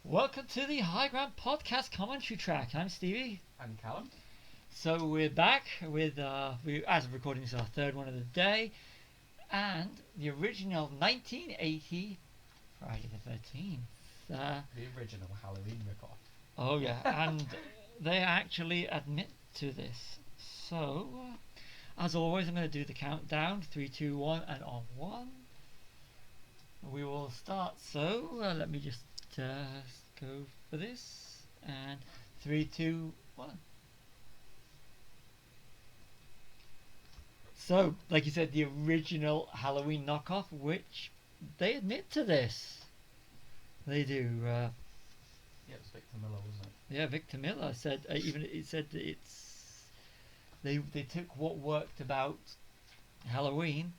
Welcome to the High Ground Podcast commentary track. I'm Stevie. I'm Callum. So we're back with, as of recording, this is our third one of the day, and the original 1980 Friday the 13th. The original Halloween ripoff. Oh yeah, and they actually admit to this. So, as always, I'm going to do the countdown: 3, 2, 1, and on 1, we will start. So let me just go for this, and 3, 2, 1. So, like you said, the original Halloween knockoff, which they admit to this. They do. Yeah, it was Victor Miller, wasn't it? Yeah, Victor Miller said it said that it's they took what worked about Halloween.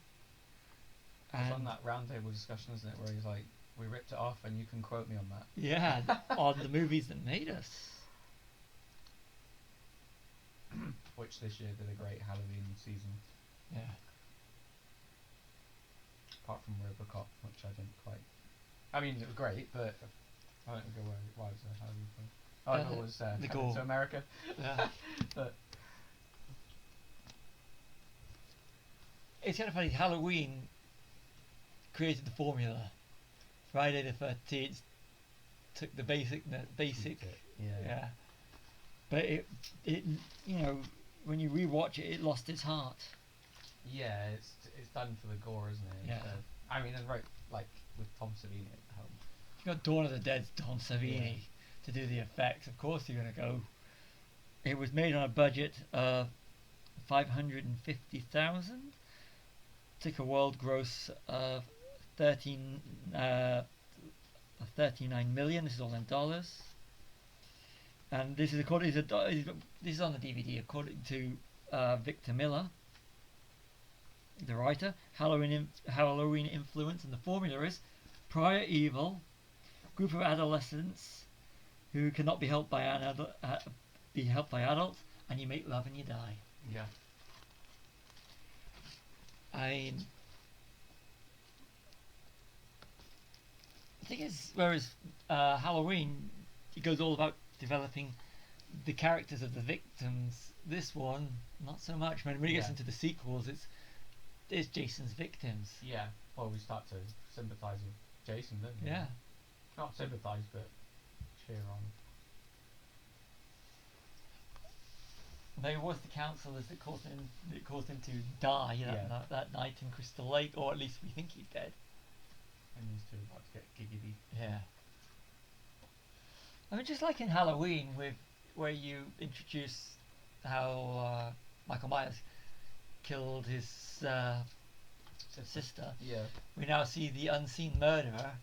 It's on that roundtable discussion, isn't it, where he's like, "We ripped it off, and you can quote me on that." Yeah, on the movies that made us. Which this year did a great Halloween season. Yeah. Apart from RoboCop, which I didn't quite. I mean, it was great, but I don't know why was it Halloween film. Oh, I know it was the Coming gore. to America. Yeah. But It's kind of funny. Halloween created the formula. Friday the 13th took the basic. yeah. But it you know, when you rewatch it, it lost its heart. Yeah, it's done for the gore, isn't it? Yeah. I mean, and right, like with Tom Savini at the helm. You got Dawn of the Dead's Tom Savini to do the effects. Of course, you're gonna go. It was made on a budget of 550,000. Took a world gross of 39 million. This is all in dollars. And this is according to this is on the DVD according to Victor Miller, the writer. Halloween influence, and the formula is prior evil, group of adolescents who cannot be helped by adults, and you make love and you die. Yeah. The thing is, whereas Halloween, it goes all about developing the characters of the victims. This one, not so much. When it gets into the sequels, it's Jason's victims. Yeah. Well, we start to sympathise with Jason, don't we? Yeah. Not sympathise, but cheer on. There was the counsellors that caused him to die that night in Crystal Lake, or at least we think he's dead. And these two are about to get giggity. Yeah. I mean, just like in Halloween, where you introduce how Michael Myers killed his sister. Yeah. We now see the unseen murderer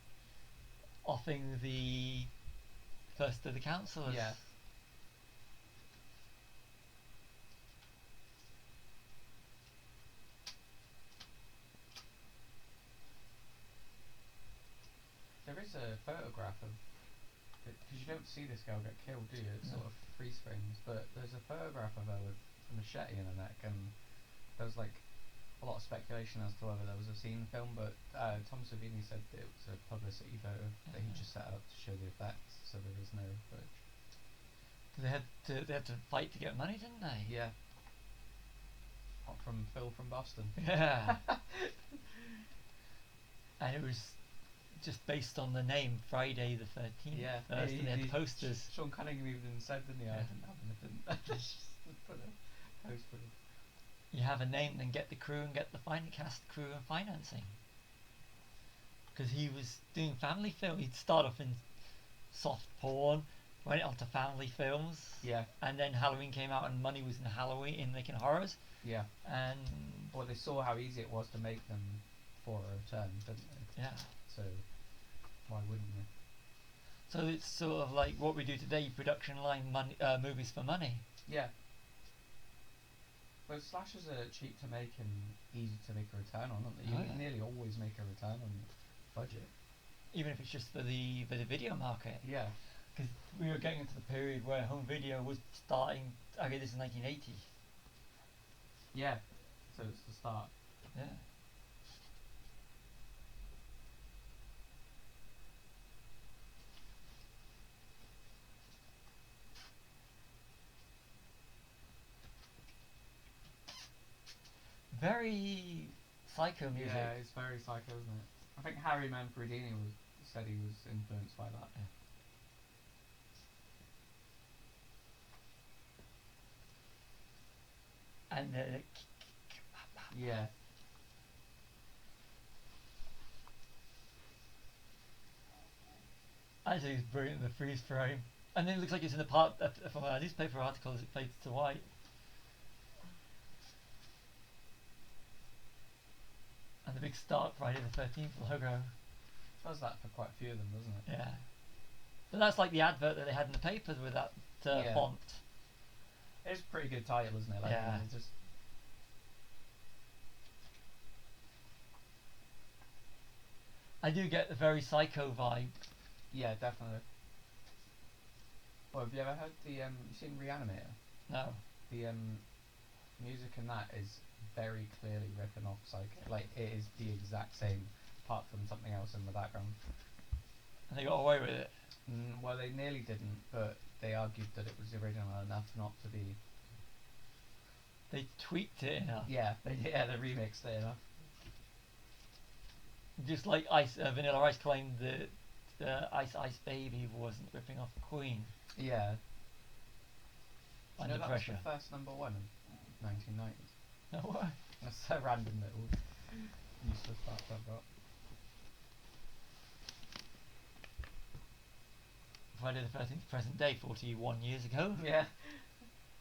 offing the first of the counsellors. Yeah. There is a photograph of, because you don't see this girl get killed, do you? It's sort of freeze frames, but there's a photograph of her with a machete in her neck, and there was like a lot of speculation as to whether there was a scene film, but Tom Savini said that it was a publicity photo that he just set up to show the effects, so there is no footage. They had to fight to get money, didn't they? Yeah. Not from Phil from Boston. Yeah. And it was just based on the name Friday the 13th. Yeah. And they had posters. Sean Cunningham even said, didn't he? I didn't have anything. Just put a poster. You have a name, then get the crew and get the cast, crew, and financing. Because he was doing family film. He'd start off in soft porn, went on to family films. Yeah. And then Halloween came out, and money was in Halloween, in making horrors. Yeah. And well, they saw how easy it was to make them for a return, didn't they? yeah. So why wouldn't you? So it's sort of like what we do today: production line movies for money. Yeah. But slashers are cheap to make and easy to make a return on, aren't they? You nearly always make a return on budget. Even if it's just for the video market. Yeah. Because we were getting into the period where home video was starting. Okay, this is 1980. Yeah. So it's the start. Yeah. very psycho music. Yeah, it's very psycho, isn't it? I think Harry Manfredini said he was influenced by that. And Yeah. actually, it's brilliant in the freeze frame. And then it looks like it's in a part from a newspaper article as it fades to white. And the big start Friday the 13th logo. Does that for quite a few of them, doesn't it? Yeah. But that's like the advert that they had in the papers with that Yeah. font. It's a pretty good title, isn't it? Like, Yeah. It's just I do get the very psycho vibe. yeah, definitely. Well, have you ever heard the you seen Reanimator? No. The music in that is very clearly ripping off Psycho. Like, it is the exact same, apart from something else in the background. And they got away with it. Well, they nearly didn't, but they argued that it was original enough not to be. They tweaked it enough. Yeah, they remixed it enough. Just like Vanilla Ice claimed that Ice Ice Baby wasn't ripping off Queen. Yeah. Under that pressure. was the first number one in 1990s. No way. That's a random little useless fact I've got. Friday the 13th, present day, 41 years ago. Yeah.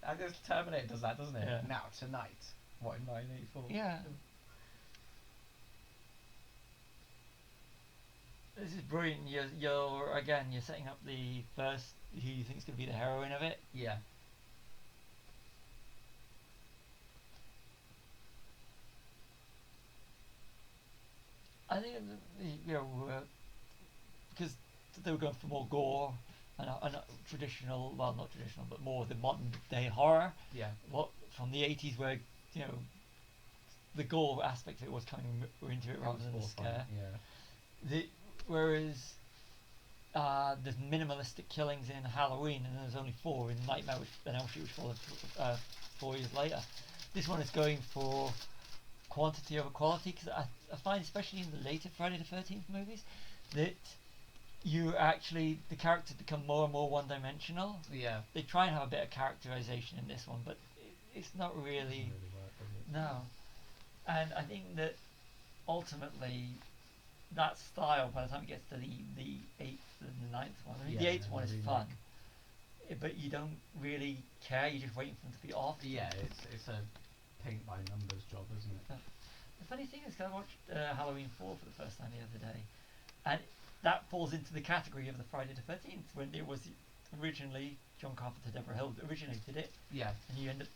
I guess Terminator does that, doesn't it? Yeah. Now, tonight. What, in 1984? Yeah. This is brilliant. You're setting up the first who you think is going to be the heroine of it. Yeah. I think because they were going for more gore and traditional, well, not traditional, but more the modern day horror. Yeah. What from the 80s, where the gore aspect of it was coming into it rather than the scare. Yeah. Whereas there's minimalistic killings in Halloween, and there's only 4 in Nightmare and Elm Street, which followed 4 years later. This one is going for quantity over quality, because I find, especially in the later Friday the 13th movies, that the characters become more and more one-dimensional. Yeah. They try and have a bit of characterization in this one, but it's not really. Doesn't really work, does it? No. And I think that ultimately that style, by the time it gets to the 8th and the 9th one, I mean, the 8th one is fun, but you don't really care, you're just waiting for them to be off. Yeah, it's a paint by numbers job, isn't it? The funny thing is, 'cause I watched Halloween 4 for the first time the other day, and that falls into the category of the Friday the 13th, when it was originally John Carpenter, Deborah Hill originated it, Yeah. and you end up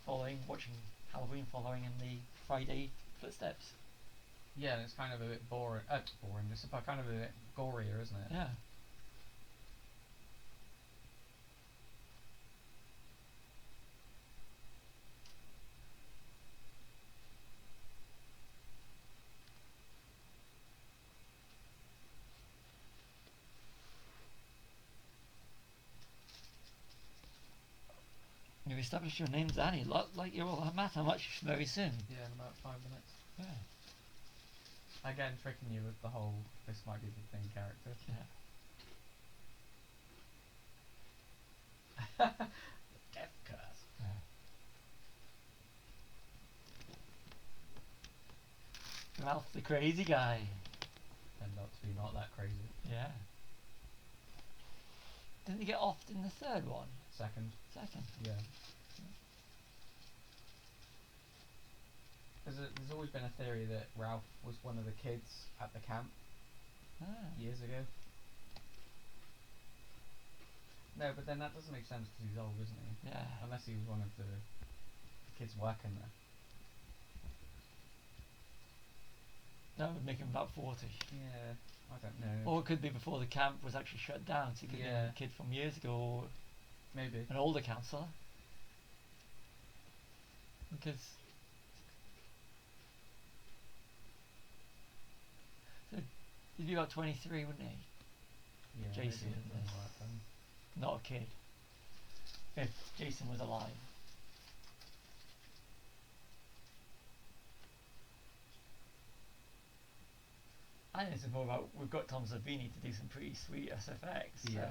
watching Halloween following in the Friday footsteps. Yeah, and it's kind of a bit boring. It's kind of a bit gorier, isn't it? Yeah. You've established your name's Annie. Like you're all Matt, how much very soon. Yeah, in about 5 minutes. Yeah. Again, tricking you with the whole, this might be the thing character. Yeah. Death curse. Yeah. Ralph the crazy guy. Turned out to be not that crazy. Yeah. Didn't he get offed in the 3rd one? Second. Yeah. There's always been a theory that Ralph was one of the kids at the camp years ago. No, but then that doesn't make sense because he's old, isn't he? Yeah. Unless he was one of the kids working there. That would make him about 40. Yeah, I don't know. Or it could be before the camp was actually shut down, so it could be a kid from years ago, or maybe an older counsellor. Because so he'd be about 23, wouldn't he? yeah, Jason maybe in it doesn't this. work then. Not a kid. If Jason was alive. I think it's more about we've got Tom Savini to do some pretty sweet SFX. Yeah. So.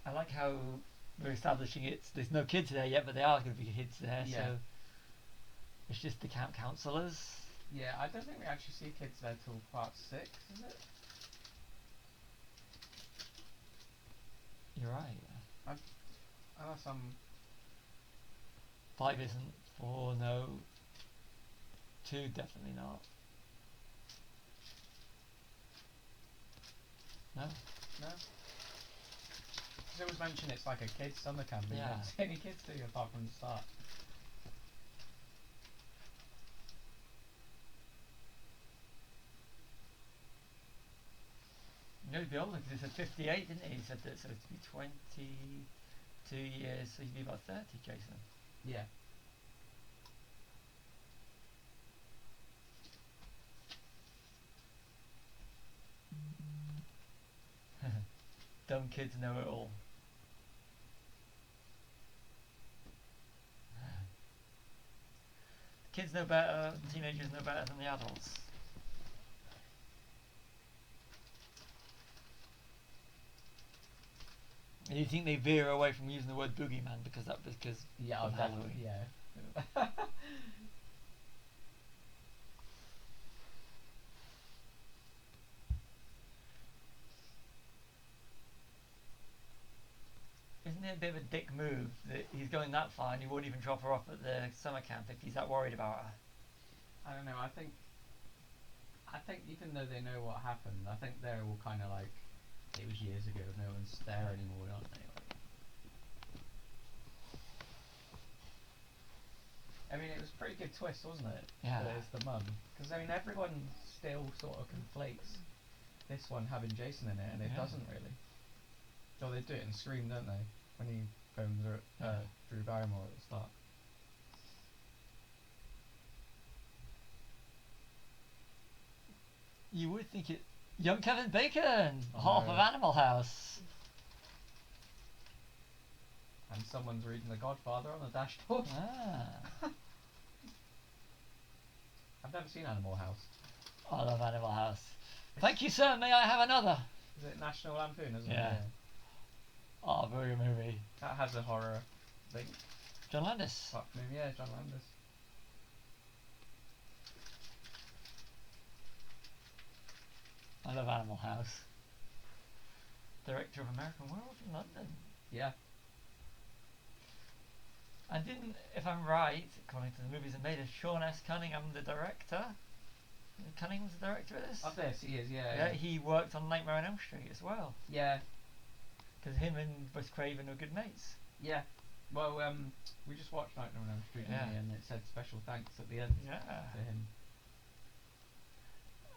I like how we're establishing it. There's no kids there yet, but there are going to be kids there. Yeah. So it's just the camp counselors. Yeah, I don't think we actually see kids there till part 6, is it? You're right. Unless I'm... 5 isn't. 4, no. 2, definitely not. No. No? Because it was mentioned it's like a kids' summer camp, but you Yeah. don't see any kids, do you, apart from the start? No, he'd be older because he said 58, didn't he? He said that, so it'd be 22 years, so he'd be about 30, Jason. Yeah. Dumb kids know it all. Kids know better, teenagers know better than the adults. And you think they veer away from using the word boogeyman because of Halloween? Yeah. Isn't it a bit of a dick move that he's going that far and he won't even drop her off at the summer camp if he's that worried about her? I don't know, I think even though they know what happened, I think they're all kind of like, it was years ago, no one's there anymore, aren't they? I mean, it was a pretty good twist, wasn't it? Yeah. That it's the mum. Because, I mean, everyone still sort of conflates this one having Jason in it, and it Yeah. doesn't really. Oh, they do it in Scream, don't they? When he phones her, Drew Barrymore at the start. You would think it. Young Kevin Bacon! Oh, Half no. of Animal House! And someone's reading The Godfather on the dashboard. Ah. I've never seen Animal House. I love Animal House. Thank you, sir. May I have another? Is it National Lampoon, isn't Yeah. it? Oh, very movie. That has a horror thing. John Landis. Fuck me, yeah, John Landis. I love Animal House. Director of American Werewolf in London. Yeah. And didn't, if I'm right, according to the movies that made it, Sean S. Cunningham the director? Cunningham's the director of this? Of this, he is, yeah. Yeah, he worked on Nightmare on Elm Street as well. Yeah. Because him and Wes Craven are good mates. Yeah. Well, we just watched Nightmare on Elm Street, didn't Yeah. we? And it said special thanks at the end Yeah. to him.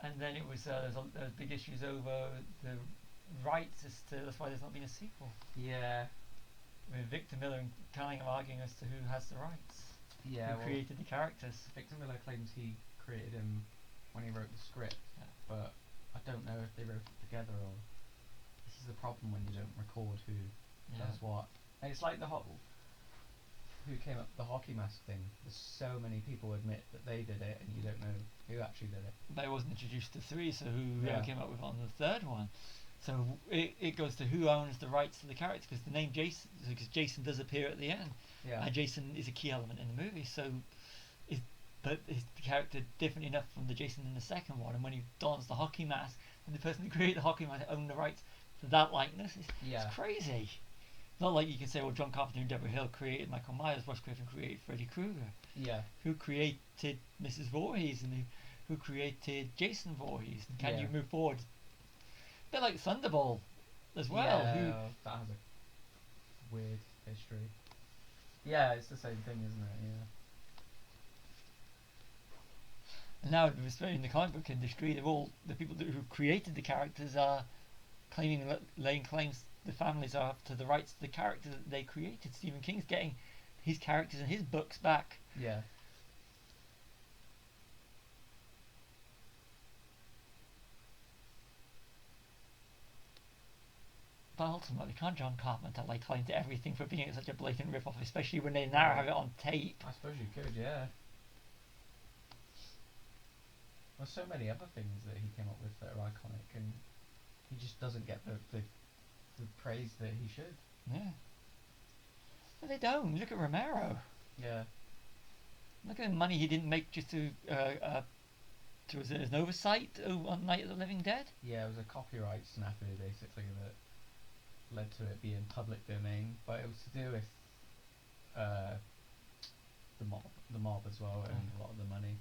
And then it was, there was big issues over the rights as to, that's why there's not been a sequel. Yeah. With Victor Miller and Cunningham arguing as to who has the rights. Yeah. Who created the characters. Victor Miller claims he created him when he wrote the script, Yeah. but I don't know if they wrote it together or. This is the problem when you don't record who does what. And it's like who came up with the hockey mask thing. There's so many people admit that they did it, and you don't know who actually did it. But it wasn't introduced to 3, so who Yeah. came up with it on the 3rd one? So it goes to who owns the rights to the character, because the name Jason, because Jason does appear at the end, Yeah. and Jason is a key element in the movie. So, but is the character different enough from the Jason in the second one? And when he dons the hockey mask, and the person who created the hockey mask owned the rights to that likeness, Yeah. it's crazy. Not like you can say, well, John Carpenter and Deborah Hill created Michael Myers, Wes Craven created Freddy Krueger. Yeah. Who created Mrs. Voorhees and who created Jason Voorhees? And can Yeah. you move forward? A bit like Thunderball as well. Yeah, that has a weird history. Yeah, it's the same thing, isn't it? Yeah. And now, especially in the comic book industry, they're all the people who created the characters are laying claims. The families are to the rights to the characters that they created. Stephen King's getting his characters and his books back. Yeah. But ultimately, can't John Carpenter lay claim to everything for being such a blatant rip-off, especially when they now have it on tape? I suppose you could, yeah. There's so many other things that he came up with that are iconic, and he just doesn't get the praise that he should. Yeah. But they don't. Look at Romero. Yeah. Look at the money he didn't make just to was it an oversight on Night of the Living Dead? Yeah, it was a copyright snafu basically that led to it being public domain, but it was to do with the mob as well, and a lot of the money.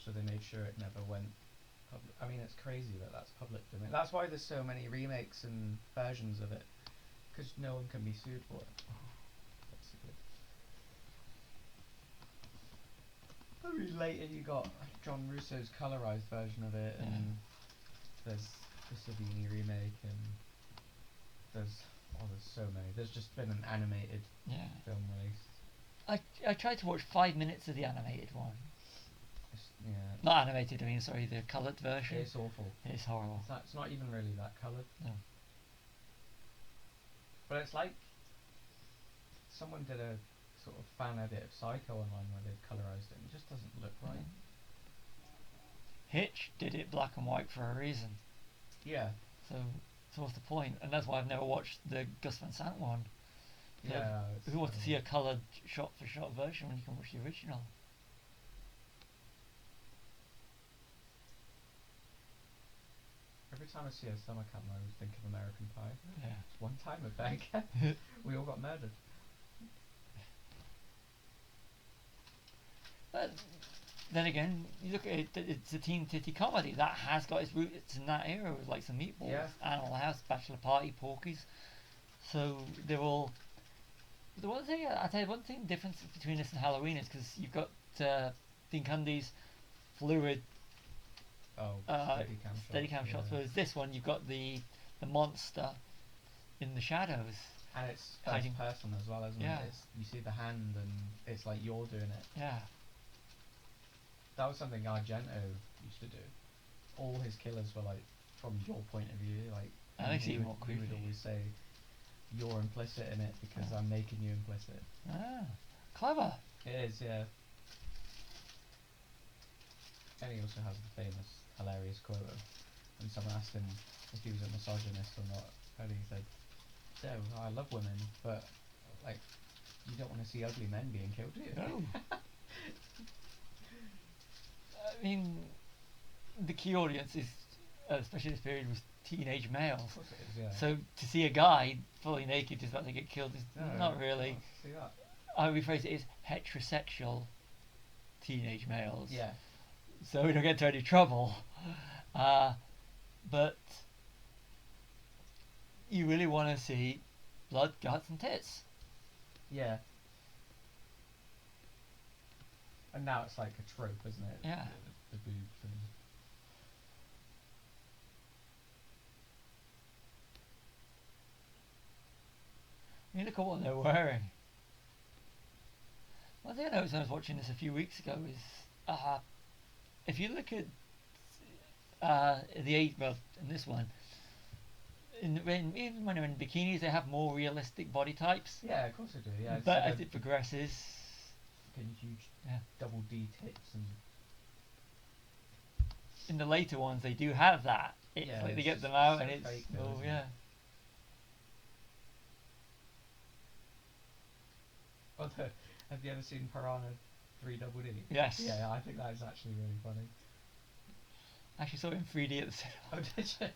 So they made sure it never went public. I mean, it's crazy that that's public domain. That's why there's so many remakes and versions of it, because no one can be sued for it. Basically. I mean, later you got John Russo's colorized version of it, and there's the Savini remake, and there's so many. There's just been an animated film released. I tried to watch 5 minutes of the animated one. Not animated, I mean, sorry, the coloured version. It's awful. It's horrible. It's not even really that coloured. No. But it's like someone did a sort of fan edit of Psycho online where they've colorized it, and it just doesn't look right. Hitch did it black and white for a reason. Yeah. So what's the point? And that's why I've never watched the Gus Van Sant one. Yeah. Who wants to see a coloured shot for shot version when you can watch the original? Every time I see a summer camp, I always think of American Pie. Yeah. One time at Bank, we all got murdered. But then again, you look at it, it's a teen titty comedy that has got its roots in that era with like some Meatballs, Animal House, Bachelor Party, Porky's. So they're all. The one thing I tell you, one thing difference between this and Halloween is because you've got Dean Cundy's fluid. Steadicam shots. Whereas this one, you've got the monster in the shadows. And it's first person as well, isn't it? You see the hand, and it's like you're doing it. Yeah. That was something Argento used to do. All his killers were like from your point of view. Like, he would always say, "You're implicit in it because I'm making you implicit." Ah, clever. It is, yeah. And he also has the famous, hilarious quote of when someone asked him if he was a misogynist or not, and he said, "No, I love women, but like, you don't want to see ugly men being killed, do you?" No. I mean, the key audience is, especially this period, was teenage males. Of course it is, yeah. So to see a guy fully naked just about to get killed is not really. See that. I would rephrase it as heterosexual teenage males. Yeah. So we don't get into any trouble. But you really want to see blood, guts, and tits. Yeah. And now it's like a trope, isn't it? Yeah. The boob thing. I mean, look at what they're wearing. One thing I noticed when I was watching this a few weeks ago is, if you look at the age, well, in this one, even when they're in bikinis, they have more realistic body types. Yeah, of course they do. Yeah. But as it progresses, getting huge double D tits, and in the later ones they do have that. It's like they get them out and it's fake, have you ever seen Piranha 3 Double D? Yes. Yeah, I think that is actually really funny. Actually saw it in 3D at the cinema. Oh, did you?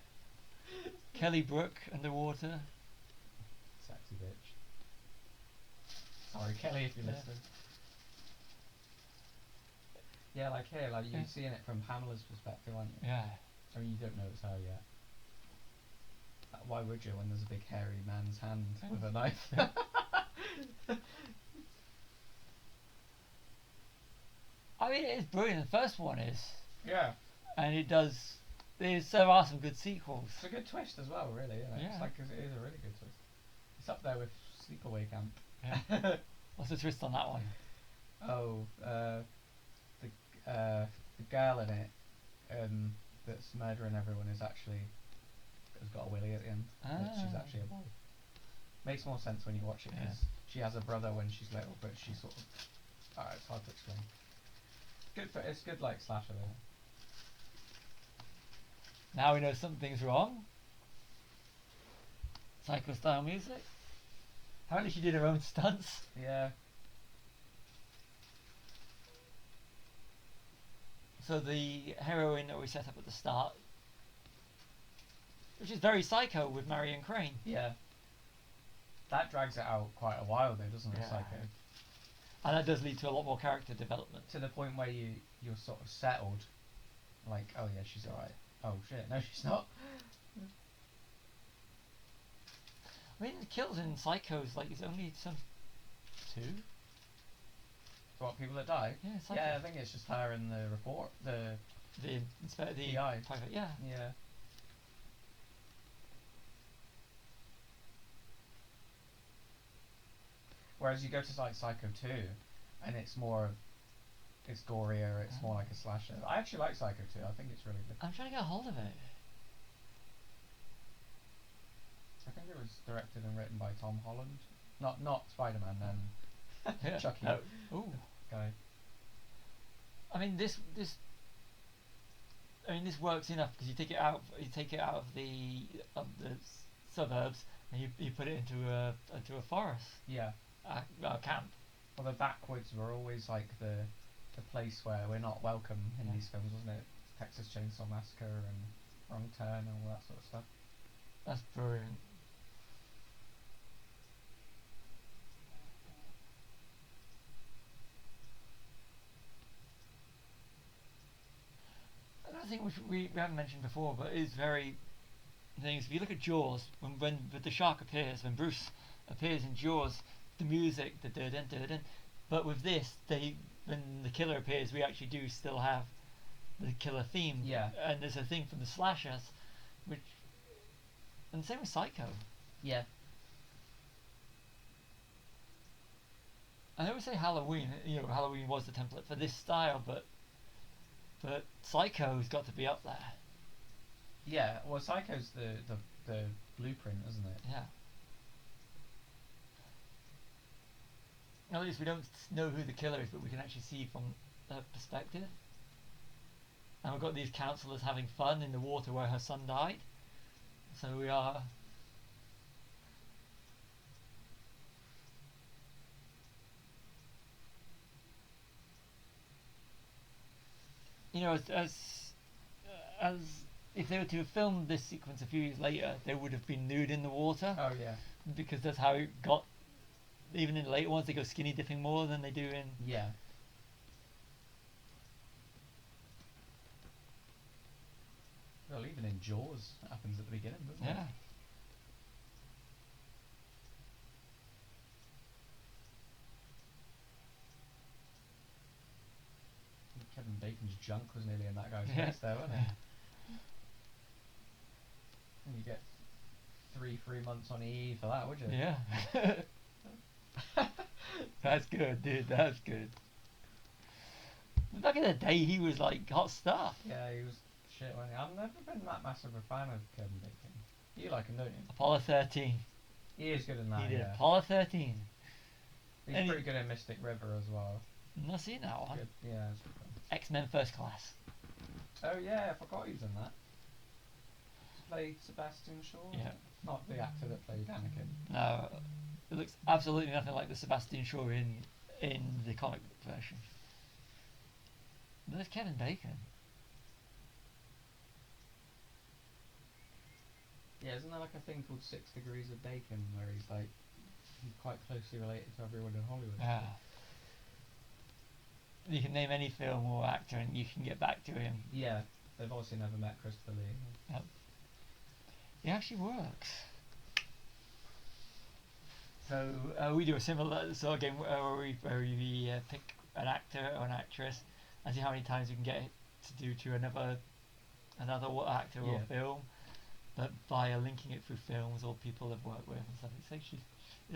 Kelly Brook underwater. Sexy bitch. Sorry, Kelly, if you're listening. Yeah, like here, like you're seeing it from Pamela's perspective, aren't you? Yeah. I mean, you don't know it's her yet. Why would you when there's a big hairy man's hand with a knife? I mean, it is brilliant. The first one is. Yeah. And it does. There are some good sequels. It's a good twist as well, really. Isn't it? Yeah. It's like it is a really good twist. It's up there with Sleepaway Camp. Yeah. What's the twist on that one? Oh, the girl in it that's murdering everyone is actually has got a willy at the end. That she's Ah. actually a boy. Makes more sense when you watch it because she has a brother when she's little, but she's sort of. It's hard to explain. It's good like slasher though. Now we know something's wrong. Psycho style music. Apparently she did her own stunts. Yeah. So the heroine that we set up at the start, which is very psycho with Marion Crane. Yeah. That drags it out quite a while though, doesn't it? Yeah. Psycho. And that does lead to a lot more character development. To the point where you're sort of settled. Like, oh yeah, she's alright. Oh shit, no she's not. I mean, the kills in Psychos, like, it's only some 2. What, people that die? Yeah, Psycho. Yeah, I think it's just her and the report, the inspector, the PI. private, yeah. Yeah. Whereas you go to like Psycho 2, and it's gorier, it's more like a slasher. I actually like Psycho 2, I think it's really good. I'm trying to get a hold of it. I think it was directed and written by Tom Holland. Not Spider-Man, Yeah. Chucky Ooh. guy. I mean, this works enough because you take it out of the suburbs and you put it into a forest. Yeah. Camp. Well, the backwoods were always like the place where we're not welcome in these films, wasn't it? Texas Chainsaw Massacre and Wrong Turn and all that sort of stuff. That's brilliant. Another thing which we haven't mentioned before, but is very things. If you look at Jaws, when the shark appears, when Bruce appears in Jaws, the music, the dun dun dun. But with this, when the killer appears, we actually do still have the killer theme. Yeah. And there's a thing from the slashers, and the same with Psycho. Yeah. I know we say Halloween. Halloween was the template for this style, but Psycho's got to be up there. Yeah. Well, Psycho's the blueprint, isn't it? Yeah. At least we don't know who the killer is, but we can actually see from their perspective. And we've got these counsellors having fun in the water where her son died. So we are. As if they were to have filmed this sequence a few years later, they would have been nude in the water. Oh yeah. Because that's how it got. Even in the later ones, they go skinny dipping more than they do in. Yeah. Well, even in Jaws, it happens at the beginning, doesn't it? Yeah. Kevin Bacon's junk was nearly in that guy's Yeah. face there, wasn't it? And you get 3 free months on EE for that, would you? Yeah. That's good, dude. That's good. Back in the day, he was like hot stuff. Yeah, he was shit, wasn't he? I've never been that massive a fan of Kevin Bacon. You like him, don't you? Apollo 13. He is good in that, He did yeah. Apollo 13. He's and pretty good in Mystic River as well. Not seen that one. Good. Yeah, it's good fun. X-Men First Class. Oh yeah, I forgot he was in that. Played Sebastian Shaw? Yeah. Not the actor that played Anakin. No, it looks absolutely nothing like the Sebastian Shaw in the comic book version. But there's Kevin Bacon. Yeah, isn't there like a thing called 6 Degrees of Bacon where he's quite closely related to everyone in Hollywood? Yeah. You can name any film or actor and you can get back to him. Yeah, they've obviously never met Christopher Lee. Yep. It actually works. So we do a similar sort of game where we pick an actor or an actress and see how many times we can get it to do to another actor or film, but via linking it through films or people they've worked with and stuff. It's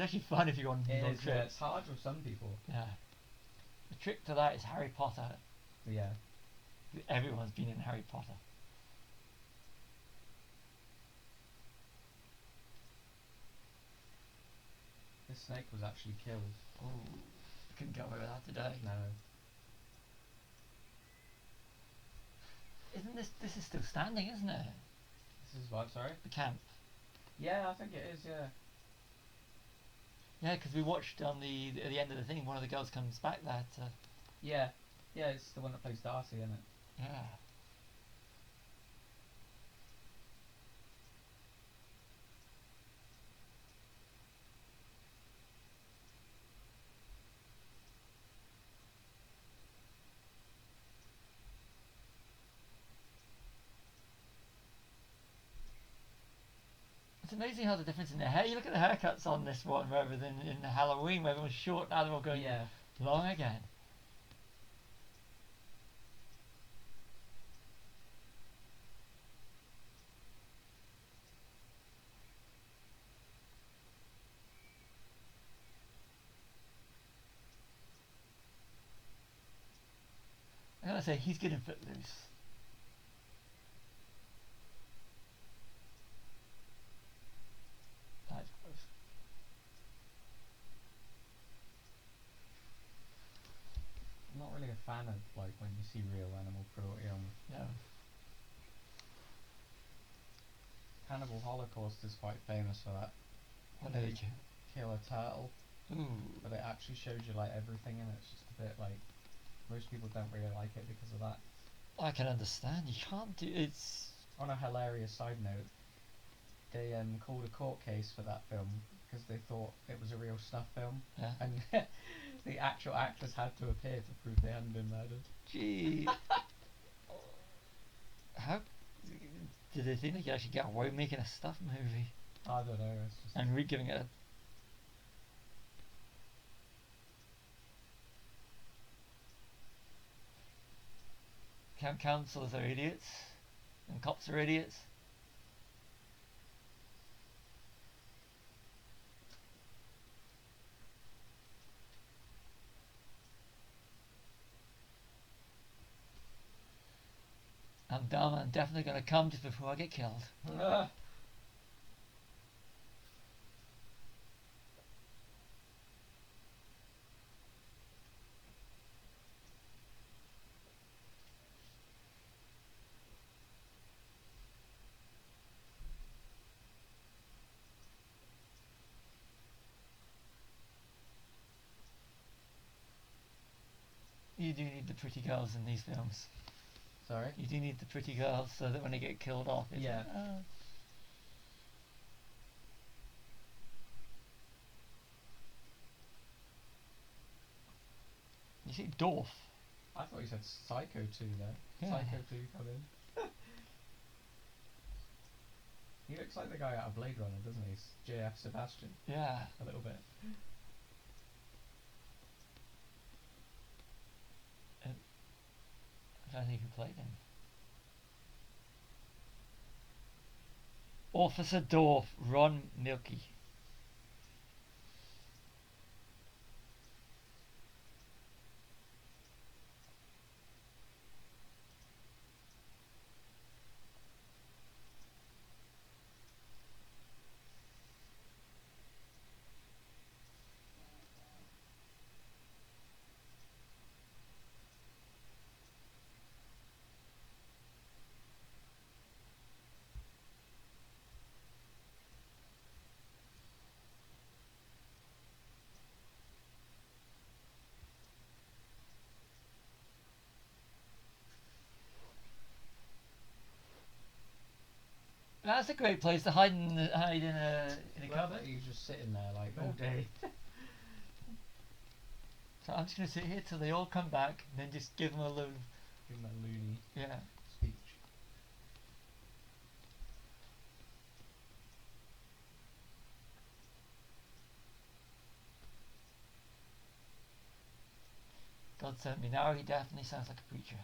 actually fun if you go on long trips. Yeah, it's hard with some people. Yeah. The trick to that is Harry Potter. Yeah. Everyone's been in Harry Potter. snake was actually killed. Ooh, couldn't get away with that today. No. Isn't this is still standing, isn't it? This is what, sorry? The camp. Yeah, I think it is, yeah. Yeah, because we watched on at the end of the thing, one of the girls comes back there to... Yeah. Yeah, it's the one that plays Darcy, isn't it? Yeah. It's amazing how the difference in the hair. You look at the haircuts on this one rather than in the Halloween where everyone's short, now they're all going long again. I gotta say, he's good in Footloose. That's gross. I'm not really a fan of like when you see real animal cruelty on. No. Cannibal Holocaust is quite famous for that. What When did they you? kill a turtle, Ooh. but it actually shows you like everything in it. It's just a bit like most people don't really like it because of that. I can understand. You can't do it's. On a hilarious side note, they called a court case for that film because they thought it was a real snuff film, Yeah. and the actual actors had to appear to prove they hadn't been murdered. Gee. How did they think they could actually get away with making a stuff movie I don't know. It's just and giving it a... Camp councils are idiots and cops are idiots. I'm dumb. I'm definitely gonna come just before I get killed. You do need the pretty girls in these films. Sorry. You do need the pretty girls so that when they get killed off, it's Yeah. like, oh. You see Dorf. I thought you said Psycho 2 there. Yeah. Psycho 2 come in. He looks like the guy out of Blade Runner, doesn't he? J.F. Sebastian. Yeah. A little bit. I don't think who played him. Officer Dorf, Ron Milky. That's a great place to hide in a cupboard. He's just sitting there like all day. So I'm just gonna sit here till they all come back, and then just give them a little. Give him a loony Yeah. speech. God sent me now. He definitely sounds like a preacher.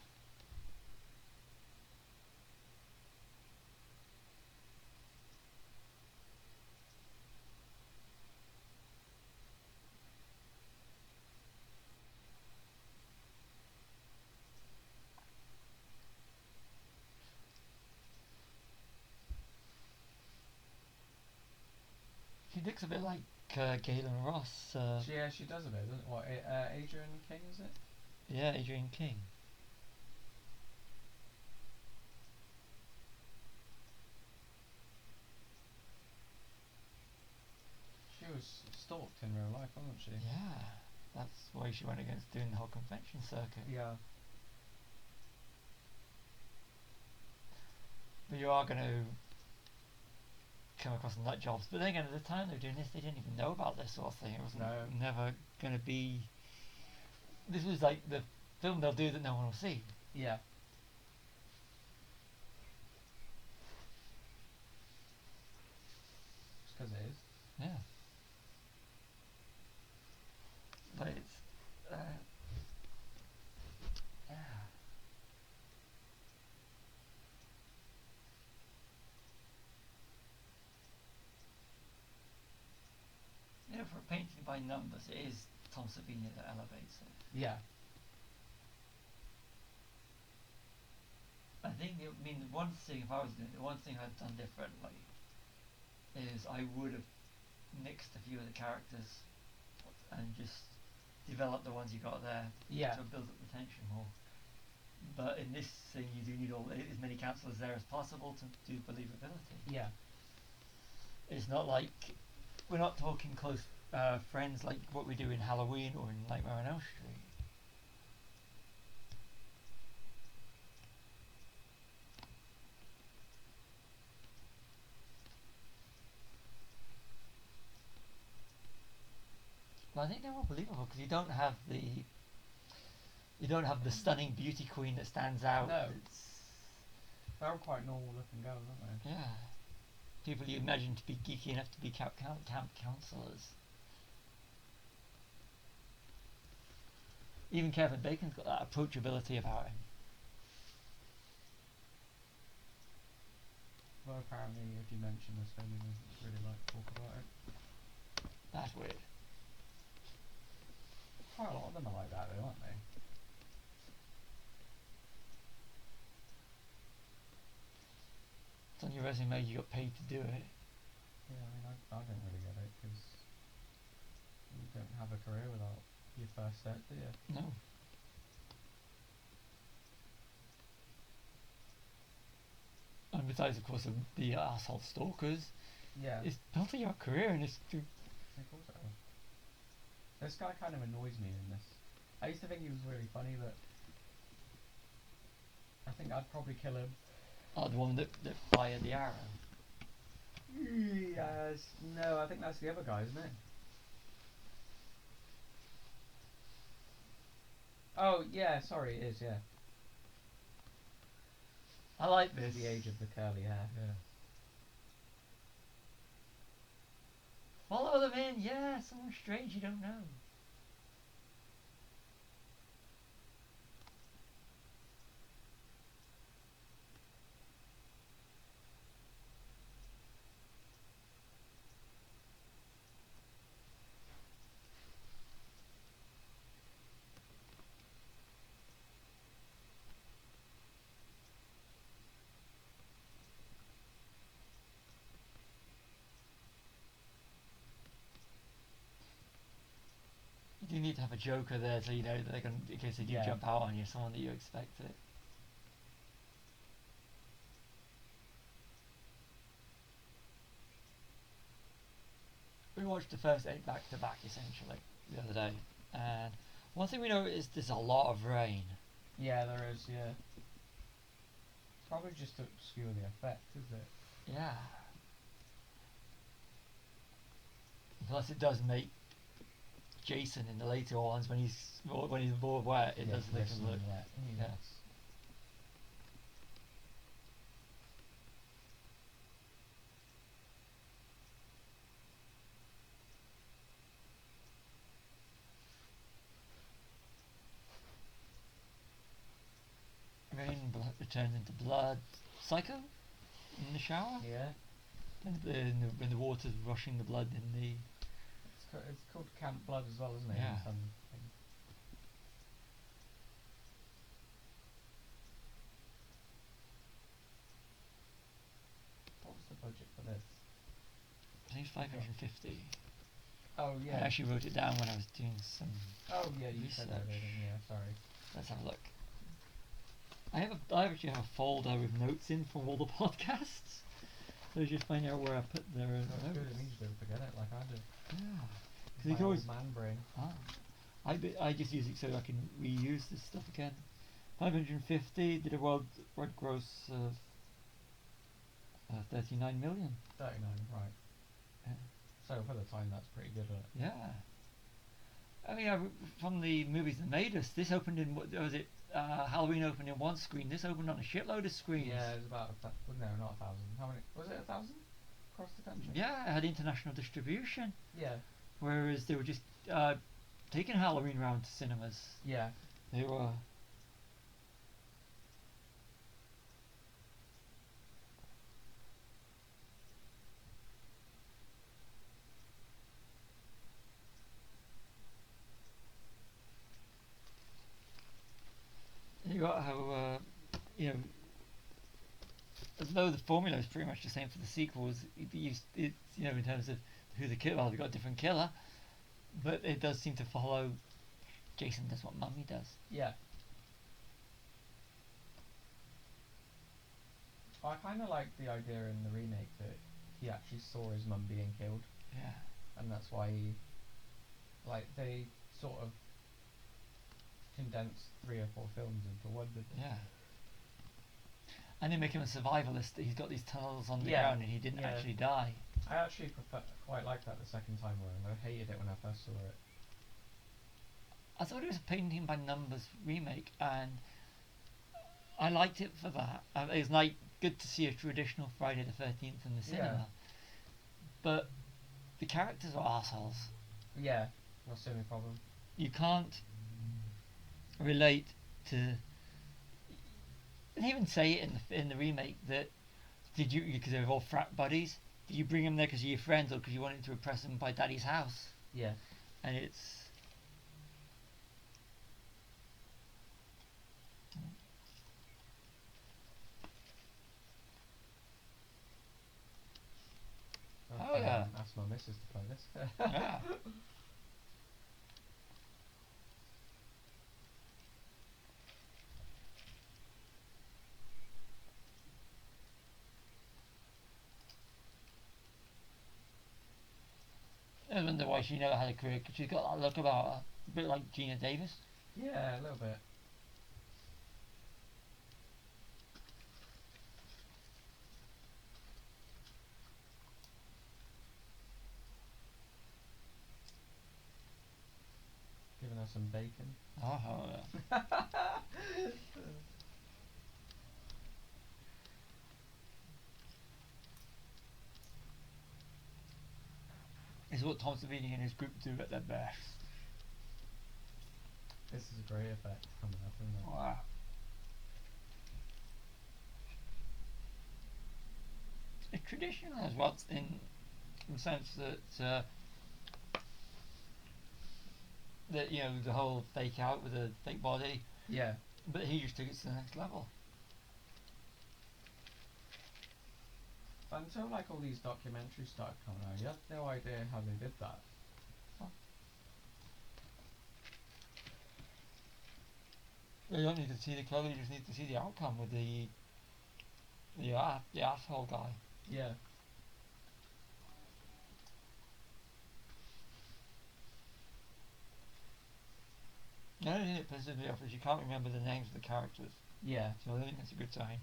She looks a bit like Galen Ross. Yeah, she does a bit, doesn't it? What, Adrian King, is it? Yeah, Adrian King. She was stalked in real life, wasn't she? Yeah, that's why she went against doing the whole convention circuit. Yeah. But you are going to come across nut jobs. But then again, at the time they were doing this, they didn't even know about this sort of thing. It was never going to be. This was like the film they'll do that no one will see. Yeah. Just because it is. Yeah. But it's. Yeah. You know, for a painting by numbers, it is Tom Savini that elevates it. Yeah. I think, the one thing, if I was doing it, the one thing I'd done differently is I would have mixed a few of the characters and just developed the ones you got there to build up the tension more. But in this thing, you do need as many counsellors there as possible to do believability. Yeah. It's not like we're not talking close friends like what we do in Halloween or in Nightmare on Elm Street. But I think they're more believable because you don't have the stunning beauty queen that stands out. No. They're all quite normal looking girls, aren't they? Yeah. People you imagine to be geeky enough to be camp counsellors. Even Kevin Bacon's got that approachability about him. Well, apparently, if you mention this film, he doesn't really like to talk about it. That's weird. Quite a lot of them are like that, though, aren't they? It's on your resume, you got paid to do it. Yeah, I don't really get it, because you don't have a career without your first set, do you? No. And besides, of course, the asshole stalkers, Yeah. it's building your career and it's Of course it will. This guy kind of annoys me in this. I used to think he was really funny, but I think I'd probably kill him. Oh, the one that fired the arrow. Yes. No, I think that's the other guy, isn't it? Oh, yeah, sorry, it is, yeah. I like this. The age of the curly hair. Yeah. Follow them in, yeah, someone strange you don't know. You do need to have a joker there so you know that they're going to, in case they do jump out on you, someone that you expect it. We watched the first 8 back to back essentially the other day, and one thing we noticed there's a lot of rain. Yeah, there is, yeah. It's probably just to obscure the effect, isn't it? Yeah. Plus it does make Jason in the later ones when he's more wet, it does make him look wet. Yeah. Rain turns into blood. Psycho in the shower. Yeah. When the water's rushing the blood in the. It's called Camp Blood as well, isn't it? Yeah. What was the budget for this? I think it's 550. Oh I yeah. actually wrote it down when I was doing some Oh yeah, you said that. research. Yeah, sorry. Let's have a look. I actually have a folder with notes in from all the podcasts. So just find out where I put their That's notes. good. It means you don't forget it like I do. Yeah. My you can always, old man brain. I just use it so I can reuse this stuff again. 550 did a worldwide gross of 39 million. 39, right. Yeah. So for the time, that's pretty good, isn't it? Yeah. I mean, from the movies that made us, this opened in, what was it? Halloween opened in one screen. This opened on a shitload of screens. Yeah, it was about no, not 1,000. How many? Was it 1,000 across the country? Yeah, it had international distribution. Yeah. Whereas they were just taking Halloween round to cinemas. Yeah. They were. You got how although the formula is pretty much the same for the sequels, it's in terms of who the killer. Well, we've got a different killer, but it does seem to follow. Jason does what Mummy does. Yeah. I kind of like the idea in the remake that he actually saw his mum being killed. Yeah. And that's why they sort of condensed 3 or 4 films into one. Yeah. And they make him a survivalist. He's got these tunnels on the Yeah. ground and he didn't actually die. I actually quite like that the second time around. I hated it when I first saw it. I thought it was a painting by numbers remake, and I liked it for that. It was like good to see a traditional Friday the 13th in the cinema. But the characters are assholes. Yeah, that's the only problem. You can't relate to. They even say it in the remake that because they're all frat buddies. Did you bring him there because you're your friends or because you wanted to impress him by Daddy's house? Yeah. And it's. Oh yeah. Ask my missus to play this. Yeah. I wonder why she never had a career, because she's got that look about her. A bit like Gina Davis. Yeah, a little bit. Giving her some bacon. Oh, yeah. This is what Tom Savini and his group do at their best. This is a great effect coming up, isn't it? Wow. It's traditional as well in the sense that the whole fake out with a fake body. Yeah. But he just took it to the next level. Until all these documentaries started coming out, you had no idea how they did that. You don't need to see the colour, you just need to see the outcome with the asshole guy. Yeah. The only thing that pisses me off is you can't remember the names of the characters. Yeah. So I think that's a good sign.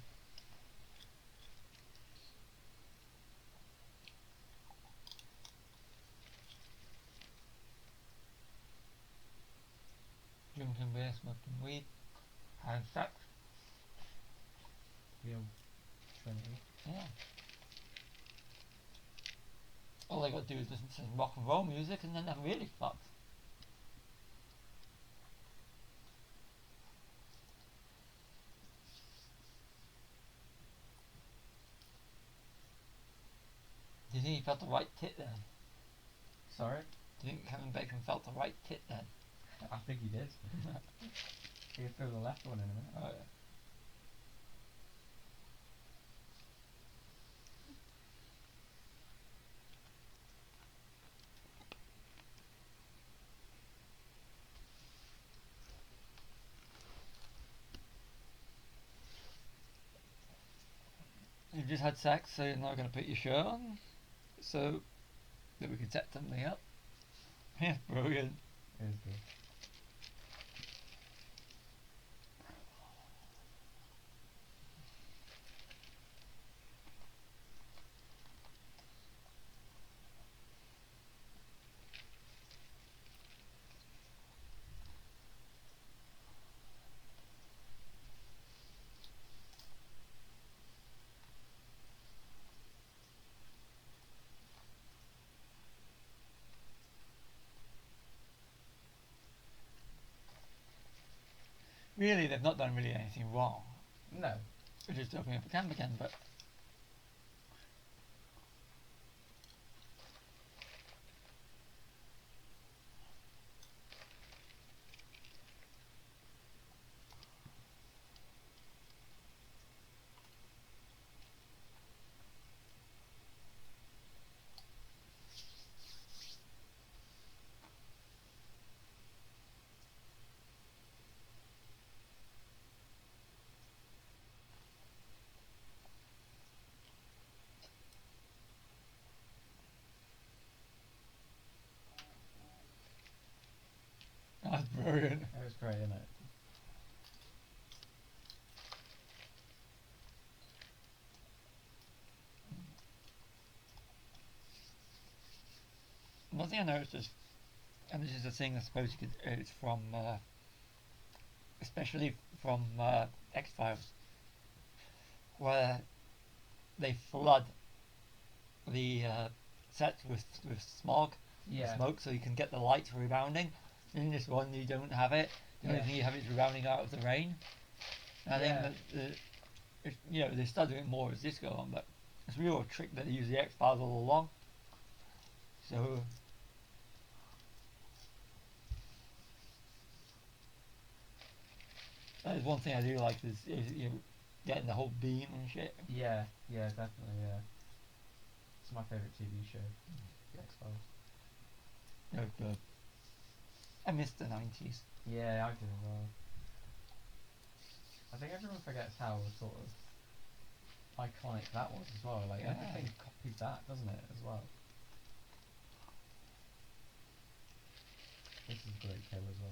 Drinking beer, smoking weed, having sex. Real Trinity. Yeah. All they got to do is listen to some rock and roll music and then they're really fucked. Do you think he felt the right tit then? Sorry? Do you think Kevin Bacon felt the right tit then? I think he did. He threw the left one in a minute. Oh yeah. just had sex, so you're not going to put your shirt on, so that we could set something up. Yeah, brilliant. It is good. Really, they've not done really anything wrong. No. We're just opening up a can again, but that's brilliant. It was great, isn't it? One thing I noticed is, and this is a thing I suppose you could, it's from, especially from X-Files, where they flood the sets with smog, Yeah. smoke, so you can get the lights rebounding. In this one, you don't have it. The only Yeah. thing you have is rebounding out of the rain. I Yeah. think that they start doing it more as this goes on, but it's a real trick that they use the X-Files all along. So that is one thing I do like is getting the whole beam and shit. Yeah, definitely, yeah. It's my favourite TV show, The X-Files. Oh, good. I miss the 90s. Yeah, I do as well. I think everyone forgets how sort of iconic that was as well. Like, Yeah. everything copied that, doesn't it, as well? This is a great kill as well.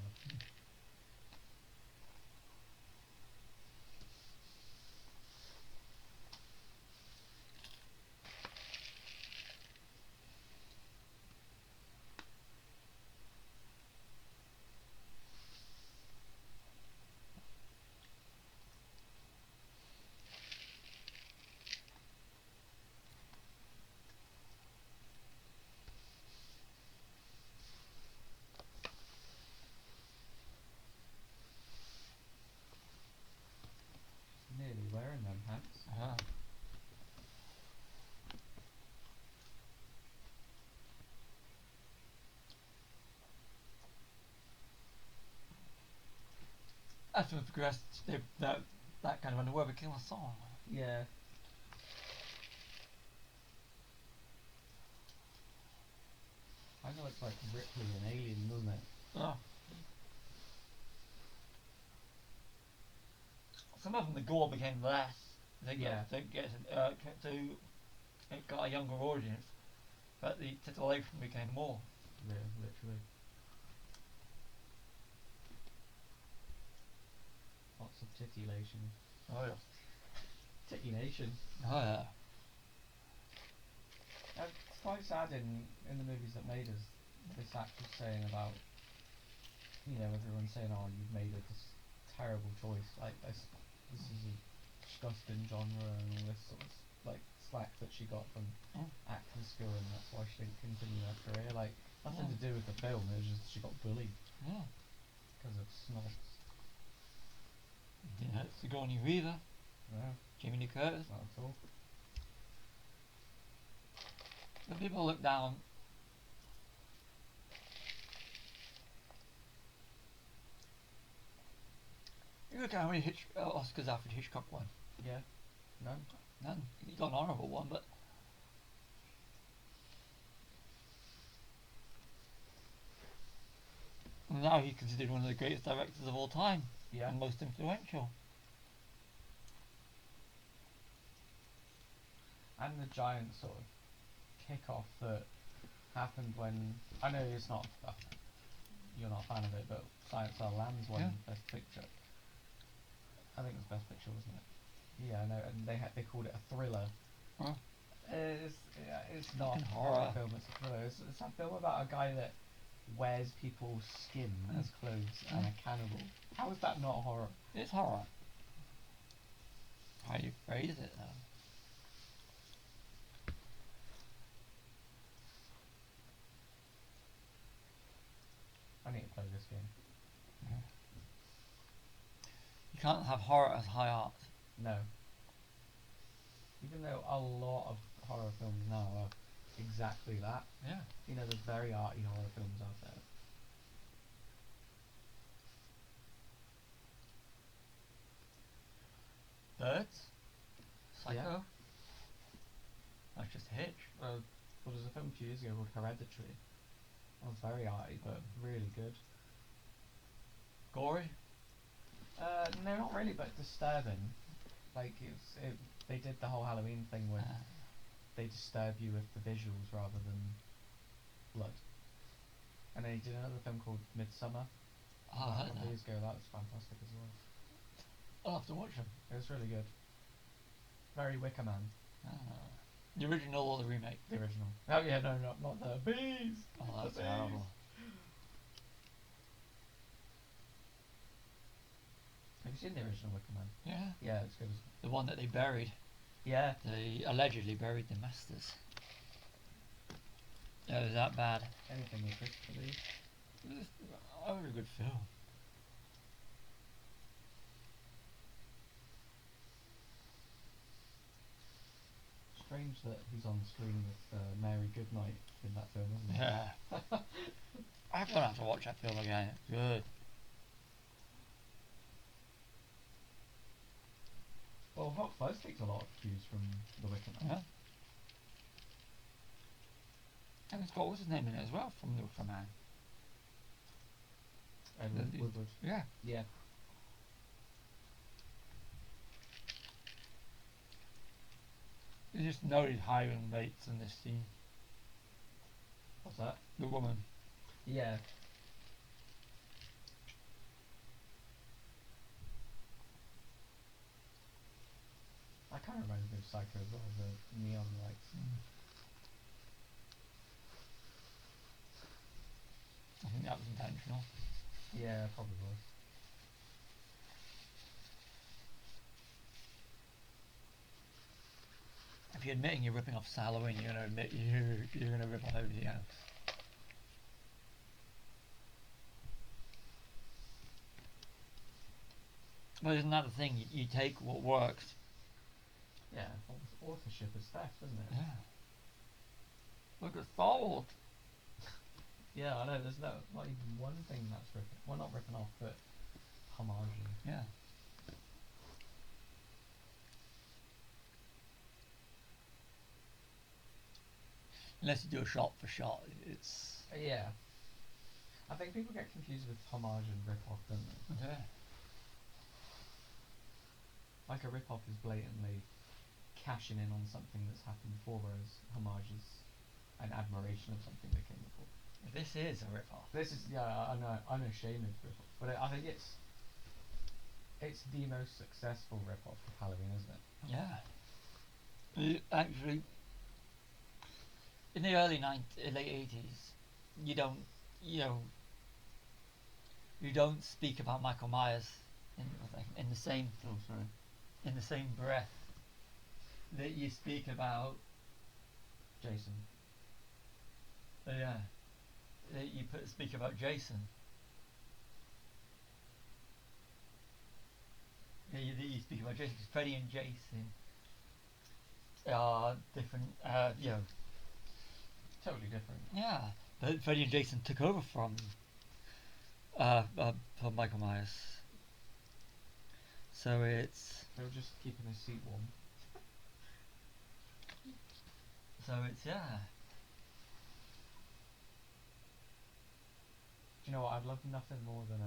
Nearly wearing them hats. Uh-huh. As we progressed, that kind of underwear became a song. Yeah. Kind of looks like Ripley and Alien, doesn't it? Yeah. Some of them, the gore became less. Yeah. It got a younger audience, but the titillation became more. Yeah, literally. Lots of titillation. Oh yeah. Titillation. Oh yeah. It's quite sad in the movies that made us, this actress saying about, everyone saying, oh, you've made this terrible choice. Like, this is a disgusting genre and all this sort of, like, slack that she got from acting school, and that's why she didn't continue her career. Like, nothing to do with the film, it was just she got bullied Yeah. because of snobs. Didn't hurt Sigourney Weaver, No, Jamie Lee Curtis. not at all. The people look down. You look at how many Oscars Alfred Hitchcock won. Yeah, no. None. He got an honourable one, but now he's considered one of the greatest directors of all time Yeah. and most influential. And the giant sort of kick-off that happened when, I know it's not, you're not a fan of it, but Silence of the Lambs won Best Picture. I think it was Best Picture, wasn't it? Yeah, I know, and they called it a thriller. Huh? It's not a horror film, it's a thriller. It's a film about a guy that wears people's skin as clothes and a cannibal. How is that not horror? It's horror. How you phrase it, though. I need to play this game. You can't have horror as high art. No. Even though a lot of horror films now are exactly that. Yeah. You know, there's very arty horror films out there. Birds? Psycho? Yeah. That's just Hitch. Well, there's a film a few years ago called Hereditary. That was very arty, but really good. Gory? No, not really, but disturbing. Like, they did the whole Halloween thing where they disturb you with the visuals rather than blood. And then he did another film called Midsummer. Oh, I heard A couple that. years ago. That was fantastic as well. I'll have to watch them. It was really good. Very Wicker Man. The original or the remake? The original. Oh yeah, no, not the bees. Oh, that's The terrible. bees. Have you seen the original Wicker Man? Yeah. Yeah, it's good. The one that they buried. Yeah. They allegedly buried the masters. It was that bad. Anything with Christopher Lee. It was a very good film. Strange that he's on screen with Mary Goodnight in that film, isn't it? Yeah. I'm gonna have to watch that film again. It's good. Well, Hot Fuzz takes a lot of cues from The Wicker Man. Yeah. And it's got what's his name in it as well from the Wicker Man. Edward The- Woodward. Yeah. Yeah. You just know he's hiring mates in this scene. What's that? The woman. Yeah. That kind of reminds me of Psycho as well, the neon lights. I think that was intentional. Yeah, probably was. If you're admitting you're ripping off Halloween, you're gonna admit you're gonna rip off everything else. But isn't that the thing? You take what works. Yeah, authorship is theft, isn't it? Yeah. Look at Star Wars. Yeah, I know, there's not even one thing that's ripping, well not ripping off, but homaging. Yeah. Unless you do a shot for shot, it's Yeah. I think people get confused with homage and rip-off, don't they? yeah. Like a rip-off is blatantly cashing in on something that's happened before, whereas homage is an admiration of something that came before. This is a rip off. This is, yeah, I know, I'm ashamed of rip-off, but I think it's the most successful rip-off of Halloween, isn't it? Yeah. Actually, in the early late 80s, you don't speak about Michael Myers in the same Oh, sorry. in the same breath that you speak about Jason. yeah that you speak about Jason. Yeah, you speak about Jason because Freddy and Jason are different. Totally different. Yeah, but Freddy and Jason took over from Michael Myers. So it's They were just keeping his seat warm. yeah. Do you know what? I'd love nothing more than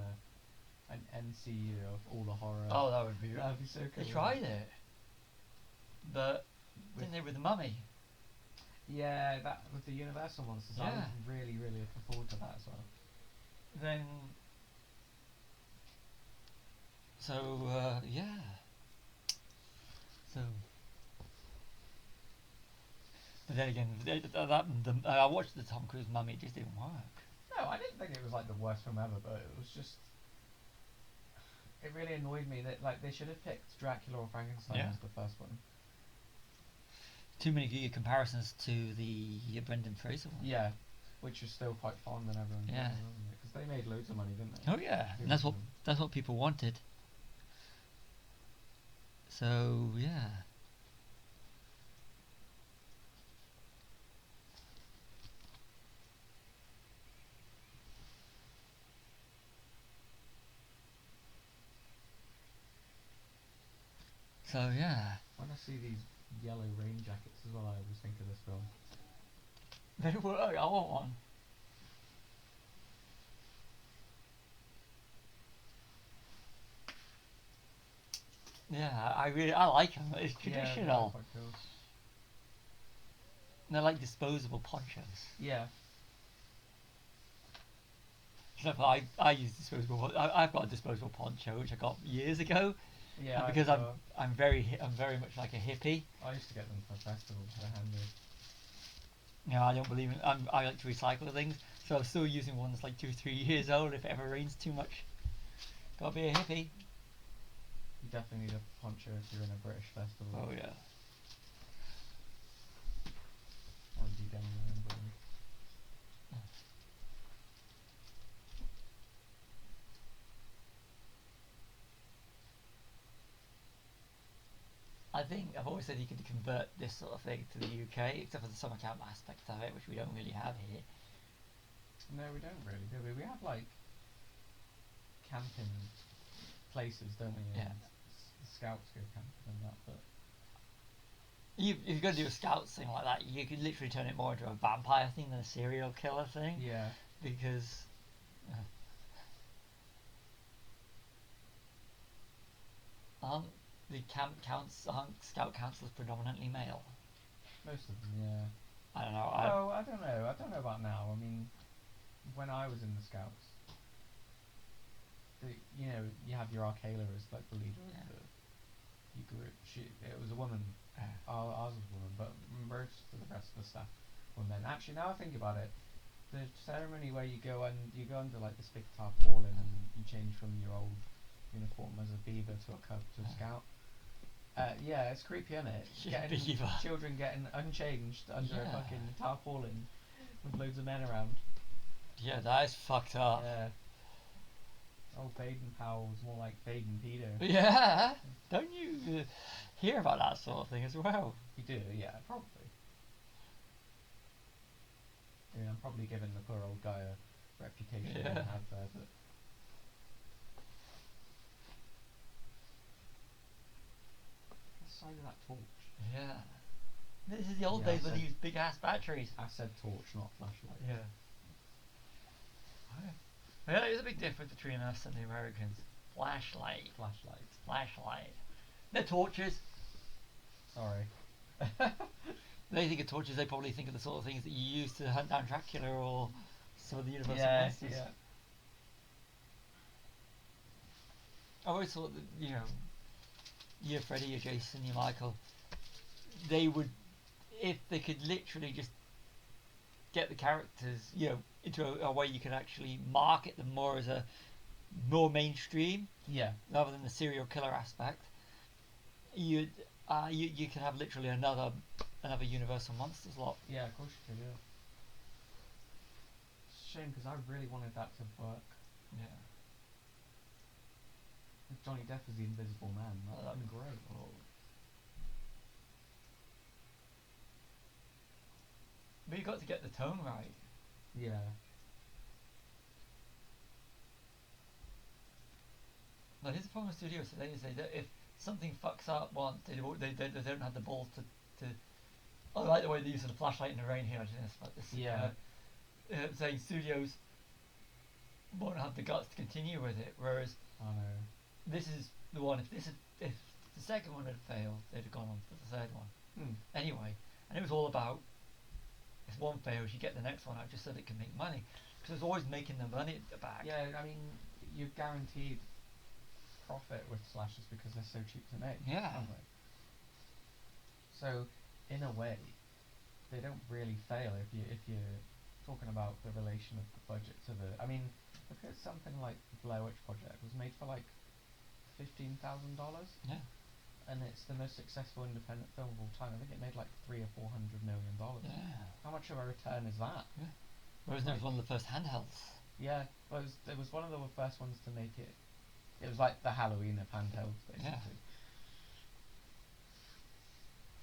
an MCU of all the horror. Oh, that would be. That'd be so cool. They tried it, but Didn't they with the Mummy? Yeah, that with the Universal monsters. I Yeah. was really, really looking forward to that as well. Then. So yeah. So. But then again, I watched the Tom Cruise Mummy. It just didn't work. No, I didn't think it was like the worst film ever, but it was just. It really annoyed me that like they should have picked Dracula or Frankenstein Yeah. as the first one. Too many comparisons to the Brendan Fraser one. Yeah, which is still quite fun than everyone. Yeah. Because they made loads of money, didn't they? Oh yeah, The and original. that's what people wanted. So yeah. So yeah. When I see these yellow rain jackets as well, I always think of this film. They were. I want one. Yeah, I like them. It's Yeah, they're traditional. quite cool. They're like disposable ponchos. Yeah. Except for I use disposable. I've got a disposable poncho which I got years ago. Yeah. And because I'm very much like a hippie. I used to get them for festivals. They're handy. You know, I don't believe in. I like to recycle things, so I'm still using ones like 2-3 years old. If it ever rains too much, gotta be a hippie. You definitely need a poncho if you're in a British festival. Oh yeah. Or be down there in Britain. I think I've always said you could convert this sort of thing to the UK, except for the summer camp aspect of it, which we don't really have here. No, we don't really, do we? We have like camping places, don't we? Yeah. The scouts go camping and that, but If you're going to do a scouts thing like that, you could literally turn it more into a vampire thing than a serial killer thing. yeah. Because. Aren't the scout councils predominantly male? Most of them, yeah. I don't know. Oh, I don't know. I don't know about now. I mean, when I was in the scouts, you know, you have your Arcala as like the leader Yeah. of the group. It was a woman. Ours was a woman, but most of the rest of the staff were men. Actually, now I think about it, the ceremony where you go under like this big tarpaulin and you change from your old uniform as a beaver to a cub to a scout. Yeah, it's creepy, isn't it? Yeah, Getting beaver. children getting unchanged under a Yeah. fucking tarpaulin with loads of men around. Yeah, that is fucked up. Yeah. Oh, Baden Powell was more like Baden Peter. Yeah. Don't you hear about that sort of thing as well? You do, yeah, probably. Yeah, I'm probably giving the poor old guy a reputation he didn't Yeah. have there, but the side of that torch. Yeah. This is the old Yeah, days when so- they used big ass batteries. I said torch, not flashlight. Yeah. Yeah, there's a big difference between us and the Americans. Flashlight. Flashlight. Flashlight. They're torches. Sorry. They think of torches, they probably think of the sort of things that you use to hunt down Dracula or some of the Universal yeah, monsters. yeah. I always thought that, you know, your Freddy, your Jason, your Michael, they would, if they could literally just get the characters, you know, into a way you could actually market them more as a more mainstream Yeah. rather than the serial killer aspect, you could have literally another Universal Monsters lot. Yeah, of course you could, yeah. It's a shame because I really wanted that to work. Yeah. If Johnny Depp as the Invisible Man, that'd be great. But you got to get the tone right. Yeah. Now here's the problem with studios today is that if something fucks up once, they don't have the balls to. I like the way they use the flashlight in the rain here. I think that's like this. Yeah. Saying studios won't have the guts to continue with it, whereas I know. this is the one. If the second one had failed, they'd have gone on to the third one. anyway, and it was all about if one fails, you get the next one out just so that it can make money, because it's always making the money back. Yeah, I mean, you're guaranteed profit with slashers because they're so cheap to make. Yeah. Aren't they? So, in a way, they don't really fail if you're talking about the relation of the budget to the. I mean, because something like the Blair Witch Project was made for like $15,000. Yeah. And it's the most successful independent film of all time. I think it made like $300 or $400 million. Yeah. How much of a return is that? Yeah. Whereas it was one of the first handhelds. Yeah, well, it was one of the first ones to make it. It was like the Halloween of handhelds, basically. Yeah.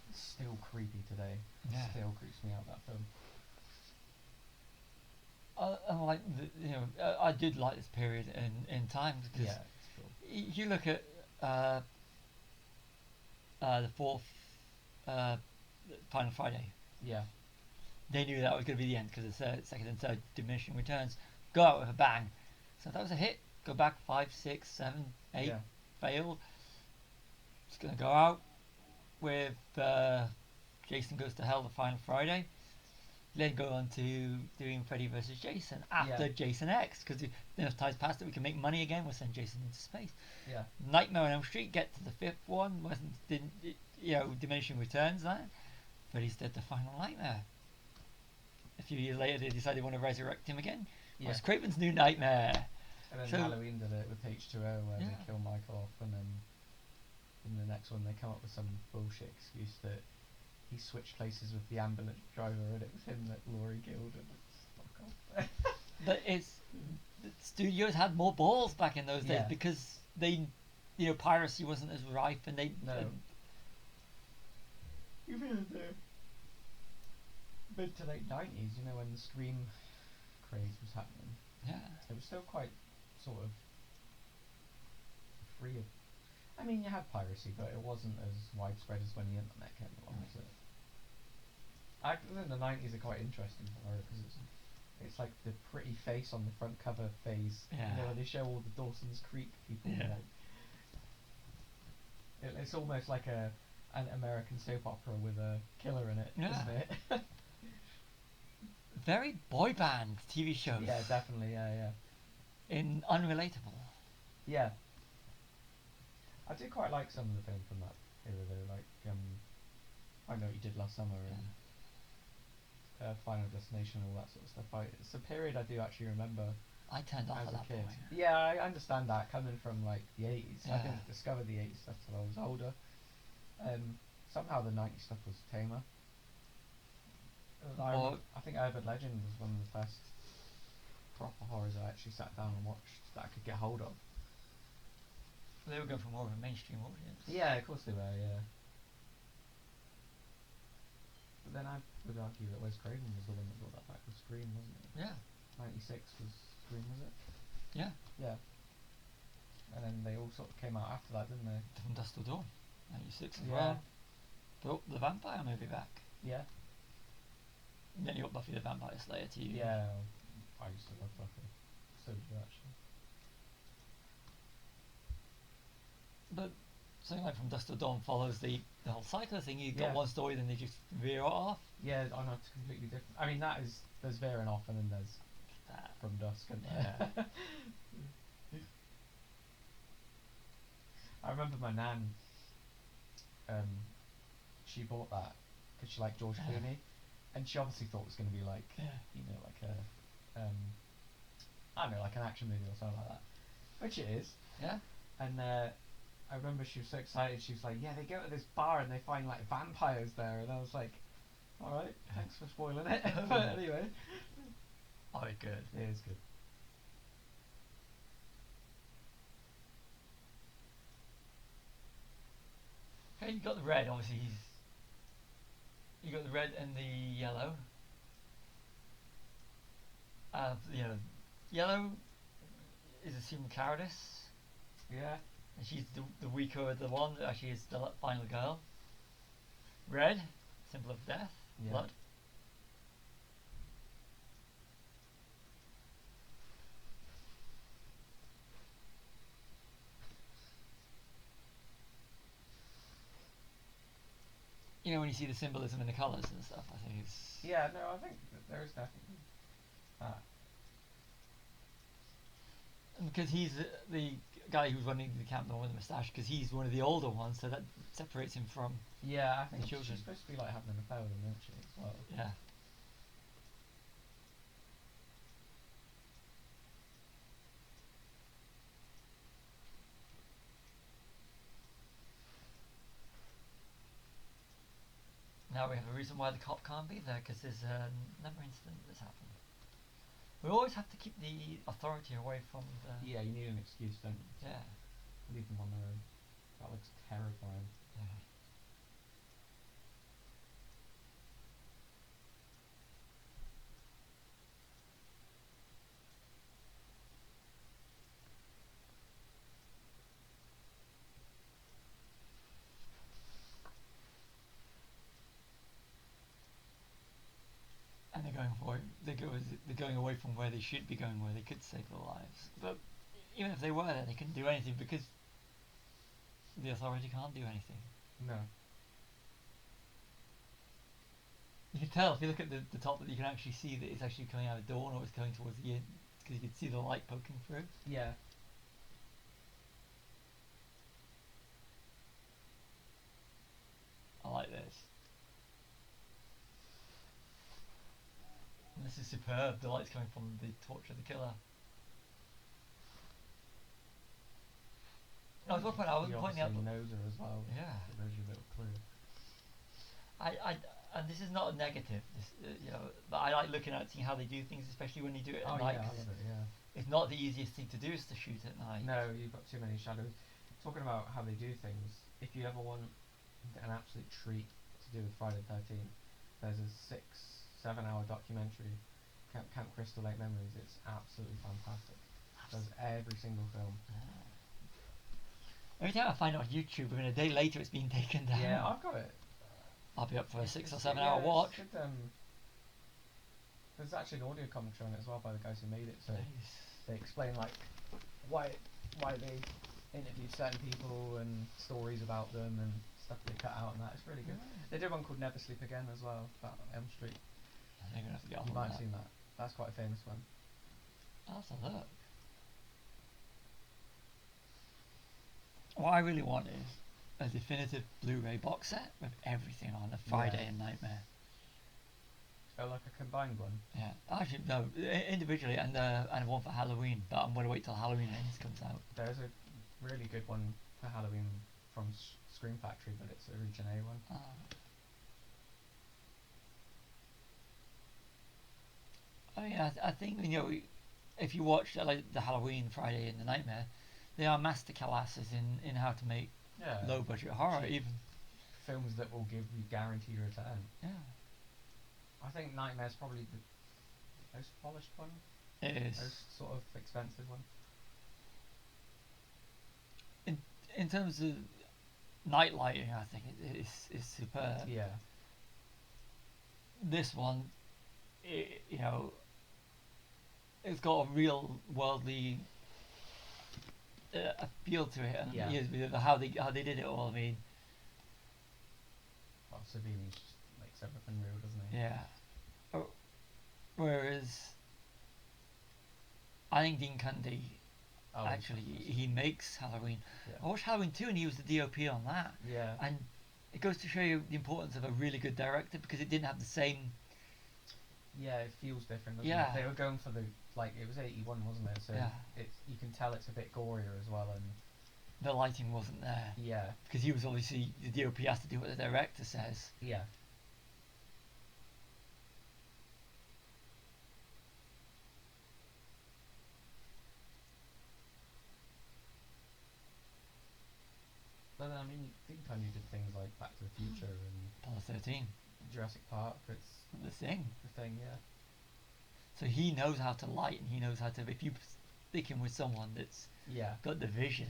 It's still creepy today. Yeah. Still creeps me out, that film. And like I did like this period in time because Yeah, it's cool. you look at the fourth Final Friday. Yeah. They knew that was going to be the end because the second and third diminishing returns go out with a bang. So that was a hit. Go back 5, 6, 7, 8, Yeah. failed. It's going to go out with Jason Goes to Hell the Final Friday. Then go on to doing Freddy vs. Jason after Jason X, because enough times passed that we can make money again. We'll send Jason into space. Yeah. Nightmare on Elm Street, get to the fifth one, diminishing returns. That Freddy's Dead: The Final Nightmare. A few years later, they decided they want to resurrect him again. Yeah. Wes Craven's New Nightmare. And then So- Halloween did it with H2O, where Yeah. they kill Michael off, and then in the next one they come up with some bullshit excuse that he switched places with the ambulance driver, and it was him that Laurie killed, and it's fuck off. But the studios had more balls back in those days Yeah. because they, piracy wasn't as rife, and they. No. Even in the mid to late 90s, when the Scream craze was happening, Yeah. it was still quite sort of free of. I mean, you had piracy, but it wasn't as widespread as when the internet came along. So I think the 90s are quite interesting for it because it's like the pretty face on the front cover phase. Yeah. Where they show all the Dawson's Creek people. Yeah. It's almost like an American soap opera with a killer in it, Yeah. isn't it? Very boy band TV shows. Yeah, definitely. Yeah. In unrelatable. Yeah. I do quite like some of the films from that era though, like I Know What You Did Last Summer and Final Destination and all that sort of stuff. It's a period I do actually remember I turned off as at a that kid. point. Yeah, I understand that coming from like the 80s. I Yeah. didn't discover the 80s stuff till I was older. Somehow the 90s stuff was tamer. I think Urban Legend was one of the first proper horrors I actually sat down and watched that I could get hold of. They were going for more of a mainstream audience. Yeah, of course they were, yeah. But then I would argue that Wes Craven was the one that brought that back with Scream, wasn't it? Yeah. 96 was Scream, was it? Yeah. Yeah. And then they all sort of came out after that, didn't they? From Dusk Till Dawn. 96 as Yeah. well. Brought the vampire movie back. Yeah. And then you got Buffy the Vampire Slayer TV. Yeah. I used to love Buffy. So did you actually. But something like From Dusk Till Dawn follows the whole cycle thing. You got Yeah. one story, then they just veer off. Yeah, I know, it's completely different. I mean, there's veering off and then there's That. From Dusk and Yeah. I remember my nan, she bought that because she liked George Clooney, and she obviously thought it was going to be like, like a, I don't know, like an action movie or something like that, which it is. Yeah. And I remember she was so excited. She was like, "Yeah, they go to this bar and they find like vampires there," and I was like, "All right, thanks for spoiling it." But anyway, Oh, good. it is good. Okay, you got the red. Obviously, you got the red and the yellow. Yellow is assumed cowardice, Yeah. and she's the weaker of the one. That actually is the final girl. Red, symbol of death, Yeah. blood. You know, when you see the symbolism in the colours and stuff, I think it's... Yeah, no, I think that there is definitely that. And because he's the guy who's running the camp, the one with the moustache, because he's one of the older ones, so that separates him from... Yeah, I think children. she's supposed to be like having an affair with him, isn't she, as well? Yeah. Now we have a reason why the cop can't be there, because there's another incident that's happened. We always have to keep the authority away from the... Yeah, you need an excuse, don't you? Yeah. Leave them on their own. That looks terrifying. Yeah. And they're going away from where they should be going, where they could save their lives. But even if they were there, they couldn't do anything because the authority can't do anything. No. You can tell if you look at the top that you can actually see that it's actually coming out of dawn or it's coming towards the end because you can see the light poking through. Yeah. I like this. And this is superb. The light's coming from the torch of the killer. I was pointing out. Knows her as well. Yeah. So there's your little clue. And this is not a negative. But I like looking at seeing how they do things, especially when they do it at night. Yeah, I love it. Yeah. It's not the easiest thing to do is to shoot at night. No, you've got too many shadows. Talking about how they do things, if you ever want an absolute treat to do with Friday the 13th, there's a 6-7 hour documentary, Camp Crystal Lake Memories. It's absolutely fantastic. Does every single film. Every time I find it on YouTube, within a day later it's been taken down. Yeah, I've got it. I'll be up for a 6 or 7 hour watch. There's actually an audio commentary on it as well by the guys who made it. So Nice. they explain like why they interviewed certain people and stories about them and stuff they cut out and that. It's really good. They did one called Never Sleep Again as well about Elm Street. I'm gonna have to get on You with might that. have seen that. That's quite a famous one. I'll have to look. What I really want is a definitive Blu-ray box set with everything on a Friday and Nightmare. Oh, like a combined one? Yeah, actually no, individually and one for Halloween. But I'm gonna wait till Halloween Ends comes out. There's a really good one for Halloween from Scream Factory, but it's a Region A one. I mean, I think if you watch like the Halloween, Friday, and the Nightmare, they are master classes in how to make low budget horror, cheap. even Films that will give you guaranteed return. Yeah. I think Nightmare's probably the most polished one. It is. Most sort of expensive one. In terms of night lighting, I think it's superb. Yeah. This one, it's got a real worldly appeal to it, and how they did it all. I mean, Well, Savini just makes everything real, doesn't he? yeah. Whereas, I think Dean Cundy, actually, he makes Halloween. Yeah. I watched Halloween 2 and he was the DOP on that. Yeah. And it goes to show you the importance of a really good director because it didn't have the same... Yeah, it feels different, doesn't it? They were going for it was 81, wasn't it? So you can tell it's a bit gorier as well, and the lighting wasn't there. Yeah. Because he was obviously, the DOP has to do what the director says. Yeah. But I mean, Dean Cunningham did things like Back to the Future and Apollo 13. Jurassic Park. It's The Thing. the thing, yeah. So he knows how to light, and he knows how to. If you stick him with someone that's got the vision.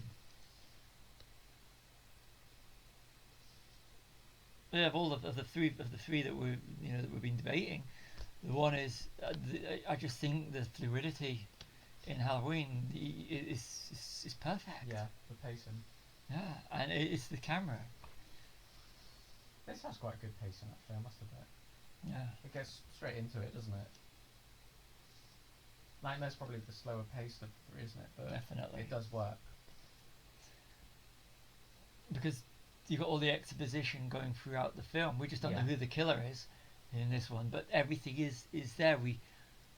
Yeah, of all of the three that we've been debating, the one is I just think the fluidity in Halloween is perfect. Yeah, the pacing. Yeah, and it's the camera. This has quite good pacing actually, I must admit. Yeah. It gets straight into it, doesn't it? Nightmare's probably the slower paced of the three, isn't it? But Definitely. it does work. Because you've got all the exposition going throughout the film. We just don't know Yeah. who the killer is in this one, but everything is there. We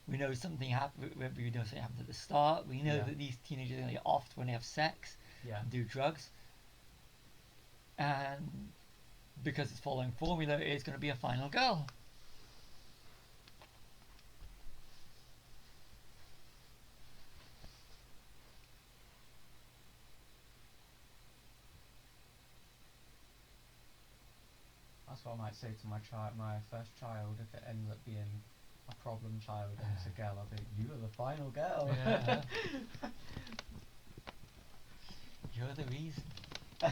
know something happened. We know something happened at the start. We know Yeah. that these teenagers are going to get off when they have sex Yeah. and do drugs. And because it's following formula, it is going to be a final girl. That's what I might say to my first child, if it ends up being a problem child and it's a girl, I'll be, you are the final girl. Yeah. You're the reason. I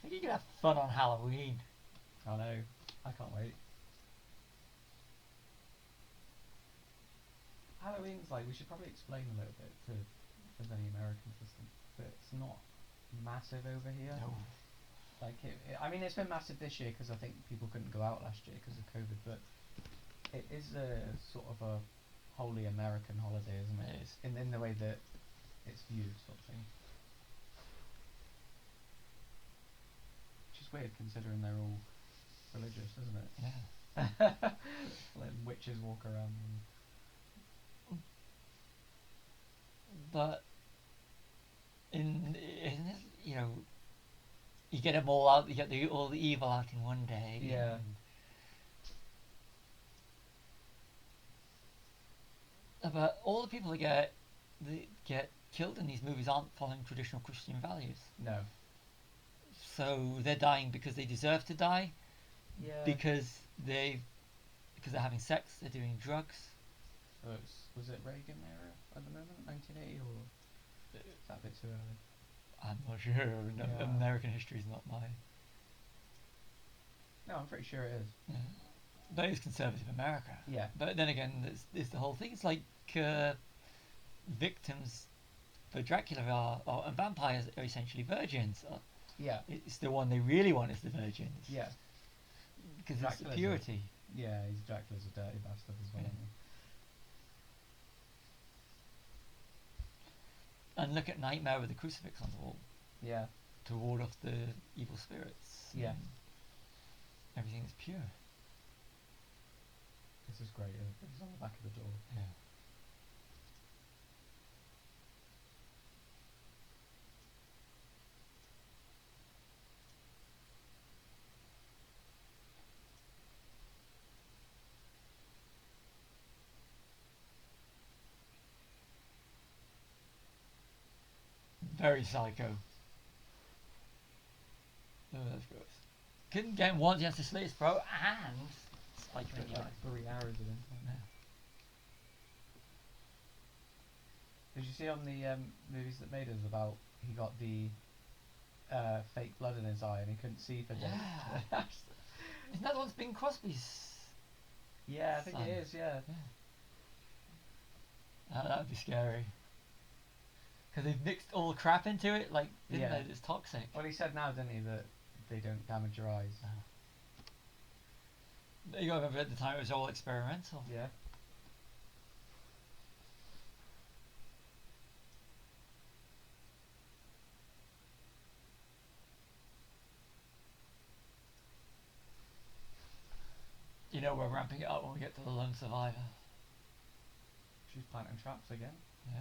think you can have fun on Halloween. I know. I can't wait. Halloween's like, we should probably explain a little bit to if there's any Americans listening, but it's not massive over here. No. Like I mean, it's been massive this year because I think people couldn't go out last year because of COVID, but it is a sort of a wholly American holiday, isn't it? It is. In the way that it's viewed, sort of thing. Which is weird considering they're all religious, isn't it? Yeah. Letting witches walk around. But in this, you know, you get them all out. You get all the evil out in one day. Yeah. But all the people that get killed in these movies aren't following traditional Christian values. No. So they're dying because they deserve to die. Yeah. Because they're having sex. They're doing drugs. So was it Reagan era at the moment, 1980, or is that a bit too early? I'm not sure. No, Yeah. American history is not my. No, I'm pretty sure it is. Yeah. But it's conservative America. Yeah. But then again, there's the whole thing. It's like victims for Dracula and vampires are essentially virgins. Yeah. It's the one they really want is the virgins. Yeah. Because it's the Dracula's purity. Yeah, Dracula's a dirty bastard as well. Yeah. Isn't he? And look at Nightmare with the crucifix on the wall Yeah. to ward off the evil spirits. Yeah. And everything is pure. This is great. It's on the back of the door. Yeah. Very psycho. Oh, that's gross. Couldn't get him once, he has to slit his throat and spike him in the eye. Like 3 hours of him. Yeah. Did you see on the movies that made us about he got the fake blood in his eye and he couldn't see for days? Yeah. Isn't that the one's Bing Crosby's? Yeah, I think Son. it is. Yeah. That would be scary. Because they've mixed all the crap into it, like, didn't Yeah. they? It's toxic. Well, he said now, didn't he, that they don't damage your eyes. You gotta remember at the time it was all experimental. Yeah. You know, we're ramping it up when we get to the lone survivor. She's planting traps again. Yeah.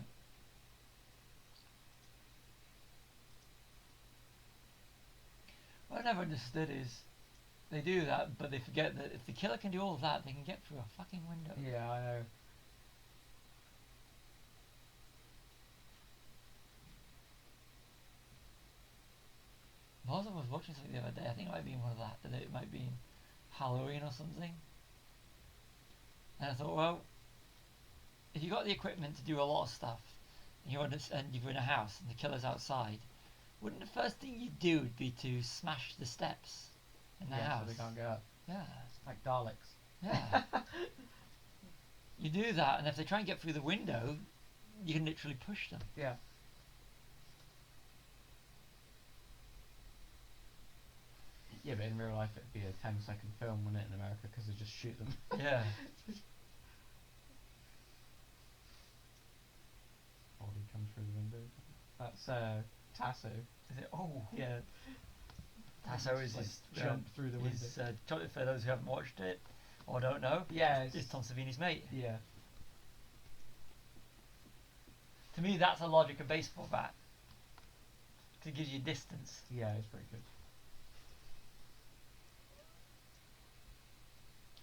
What I never understood is they do that, but they forget that if the killer can do all of that, they can get through a fucking window. Yeah, I know. I was watching something the other day, I think it might be one of that it might be Halloween or something. And I thought, well, if you got the equipment to do a lot of stuff, and you're in a house and the killer's outside, wouldn't the first thing you do would be to smash the steps in the house? So they can't get up. Yeah. Like Daleks. Yeah. You do that, and if they try and get through the window, you can literally push them. Yeah. Yeah, but in real life it'd be a 10-second film, wouldn't it, in America? Because they just shoot them. Yeah. Body comes through the window. That's Tasso. Is it? Oh. Yeah. Tasso is Like his jump through the window. For those who haven't watched it or don't know, Yeah, it's Tom Savini's mate. Yeah. To me, that's a logic of baseball bat. It gives you distance. Yeah, it's pretty good.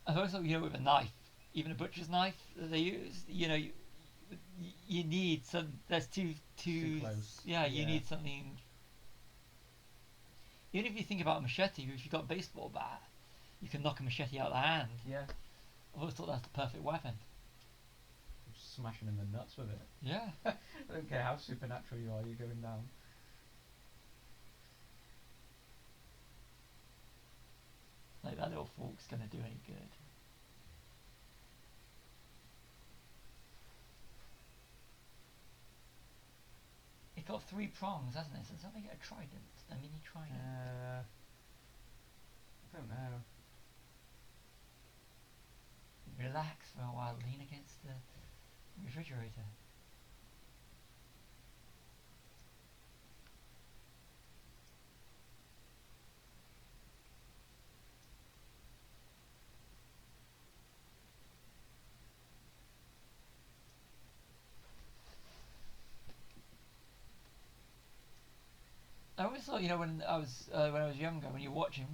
And also, with a knife, even a butcher's knife that they use, you need some. There's too close. Yeah, you Yeah. need something. Even if you think about a machete, if you've got a baseball bat, you can knock a machete out of the hand. Yeah. I've always thought that's the perfect weapon. Just smash him in the nuts with it. Yeah. I don't care how supernatural you are, you're going down. Like that little fork's gonna do any good. It's got 3 prongs, hasn't it? So does that make it a trident? A mini trident? I don't know. Relax for a while, lean against the refrigerator. I always thought, when I was younger, when you're watching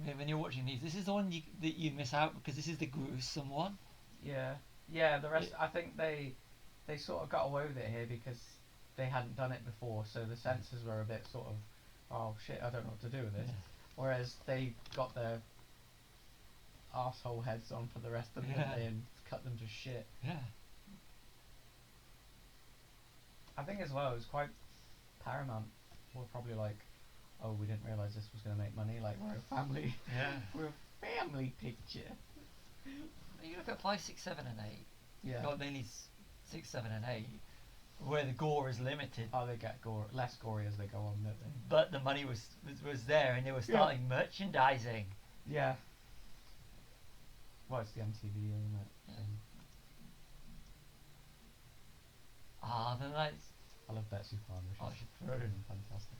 these, this is the one that you miss out because this is the gruesome one. Yeah. Yeah, the rest, I think they sort of got away with it here because they hadn't done it before, so the censors were a bit sort of, oh shit, I don't know what to do with this. Yeah. Whereas they got their arsehole heads on for the rest of the Yeah. day and cut them to shit. Yeah. I think as well, it was quite Paramount were probably like, oh, we didn't realise this was going to make money, like we're a family. Yeah. We're a family picture. You look at 5, 6, 7, and 8. Yeah. Not mainly 6, 7, and 8, where the gore is limited. Oh, they get less gory as they go on, don't they? But the money was there, and they were starting merchandising. Yeah. Well, it's the MTV, isn't it? Yeah. thing. The nice. I love Betsy Palmer. Oh, She's she's brilliant. fantastic.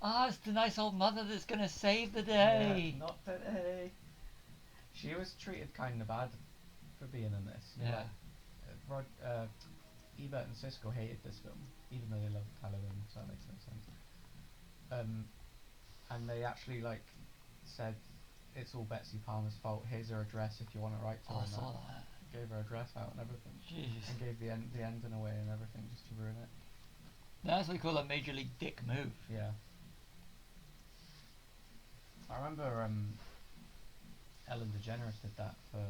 It's the nice old mother that's gonna save the day. Yeah, not today. She was treated kind of bad for being in this. Yeah. Ebert and Siskel hated this film, even though they loved Callum, so that makes no sense. And they actually said it's all Betsy Palmer's fault. Here's her address if you want to write to her. I and saw that. that. Gave her address out and everything, Jeez. and gave the ending away and everything just to ruin it. That's what we call a major league dick move. Yeah. I remember Ellen DeGeneres did that for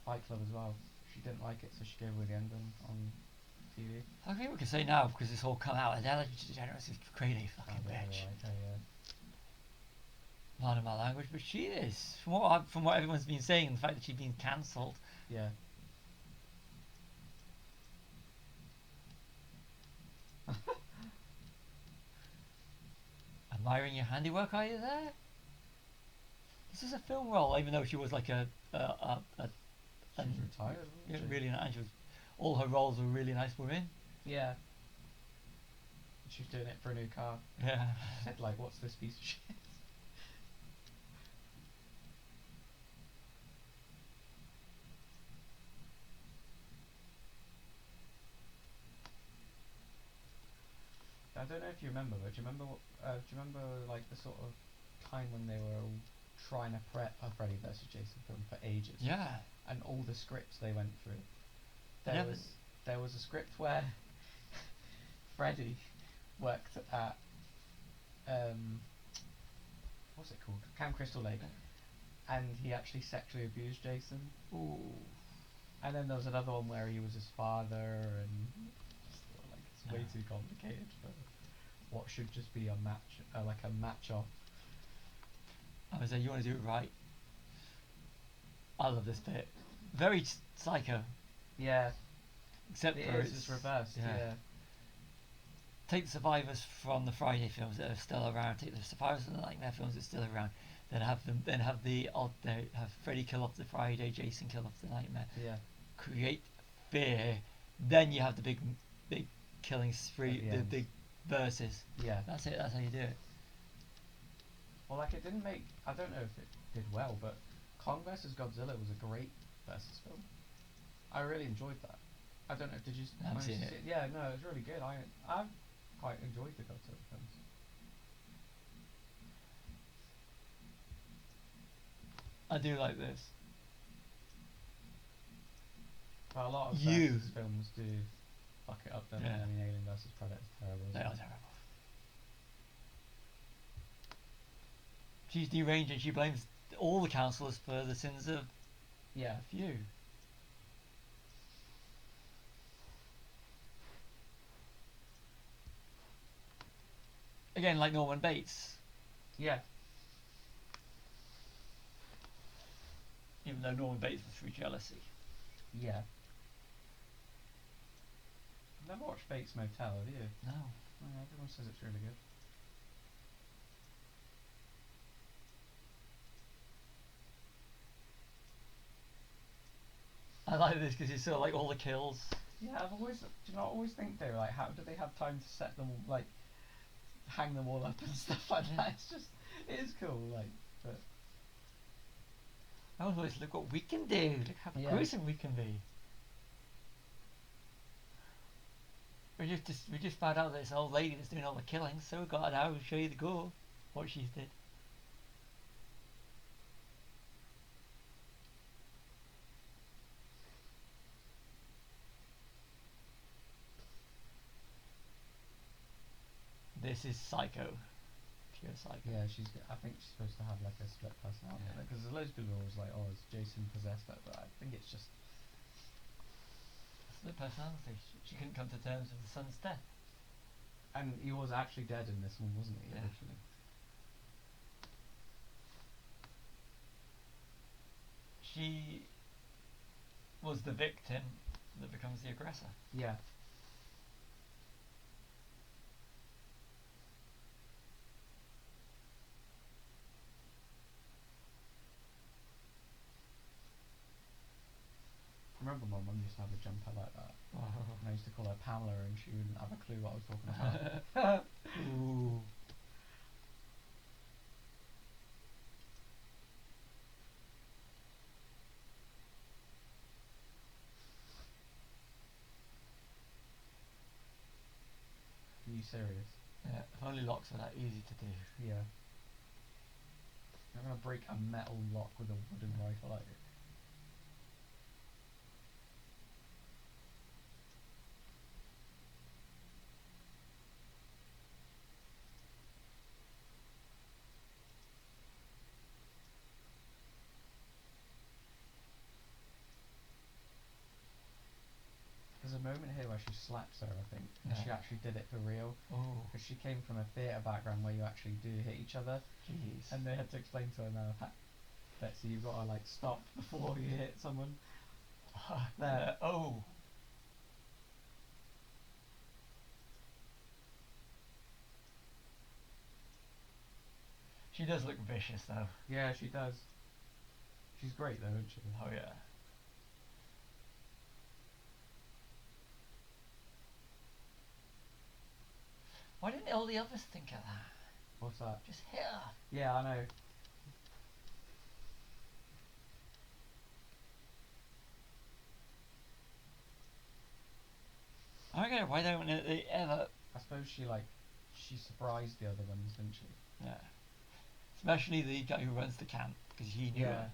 Fight Club as well. She didn't like it, so she gave away the ending on TV. I think we can say now because it's all come out. And Ellen DeGeneres is a crazy fucking bitch. Right, yeah. Pardon my language, but she is. From what everyone's been saying, the fact that she's been cancelled. Yeah. Admiring your handiwork, are you there? This is a film role, even though she was like She's retired, yeah, wasn't she? really nice. All her roles were really nice women. Yeah. She was doing it for a new car. Yeah. Said what's this piece of shit? I don't know if you remember, but do you remember the sort of time when they were all trying to prep a Freddy vs. Jason film for ages? Yeah. And all the scripts they went through. Yeah, There was a script where Freddy worked at what's it called? Camp Crystal Lake, and he actually sexually abused Jason. Ooh. And then there was another one where he was his father, and it's way too complicated for what should just be a match, a match off. I was like, you want to do it right. I love this bit. Very psycho. Yeah, Except it for is. It's reversed. Yeah. Take the survivors from the Friday films that are still around. Take the survivors from the Nightmare films that are still around. They have Freddy kill off the Friday, Jason kill off the Nightmare. Yeah. Create fear. Then you have the big killing spree, At the the end. big verses. Yeah. That's it. That's how you do it. Well, like it didn't make. I don't know if it did well, but Kong vs Godzilla was a great versus film. I really enjoyed that. I don't know. Did you? I haven't manage to seen see it. Yeah, no, it was really good. I quite enjoyed the Godzilla films. I do like this. But a lot of You. versus films do fuck it up, don't they? Yeah. I mean, Alien vs Predator is terrible. They isn't are it? terrible. She's deranged and she blames all the councillors for the sins of Yeah. a few. Again, like Norman Bates, Yeah. even though Norman Bates was through jealousy. Yeah. Never watched Bates Motel, have you? No. Oh, yeah, everyone says it's really good. I like this because you saw like all the kills. Yeah, I've always. Do you not always think though, like, how do they have time to set them, like, hang them all up and stuff like that? It's just, it is cool, like, but. I always look what we can do. Look how Yeah. gruesome we can be. We just found out that it's an old lady that's doing all the killing, so we got to now show you the gore, what she did. This is Psycho. Pure Psycho. Yeah, I think she's supposed to have, like, a split personality. Yeah. Because there's loads of people who are always like, oh, is Jason possessed her? But I think it's just. Split personality. She couldn't come to terms with the son's death. And he was actually dead in this one, wasn't he, Yeah. originally? She was the victim that becomes the aggressor. Yeah. I remember my mum used to have a jumper like that. And I used to call her Pamela and she wouldn't have a clue what I was talking about. Ooh. Are you serious? Yeah, if only locks were that easy to do. Yeah. You're gonna break a metal lock with a wooden rifle at you. There's a moment here where she slaps her, I think, and she Yeah. actually did it for real. Oh, Because she came from a theatre background where you actually do hit each other, jeez. and they had to explain to her now that so you've got to, like, stop before you hit someone. There. Oh. She does look vicious though. Yeah, she does. She's great though, isn't she? Oh yeah. Why didn't all the others think of that? What's that? Just hit her. Yeah, I know. I don't get why don't they ever. I suppose she surprised the other ones, didn't she? Yeah. Especially the guy who runs the camp because he knew her.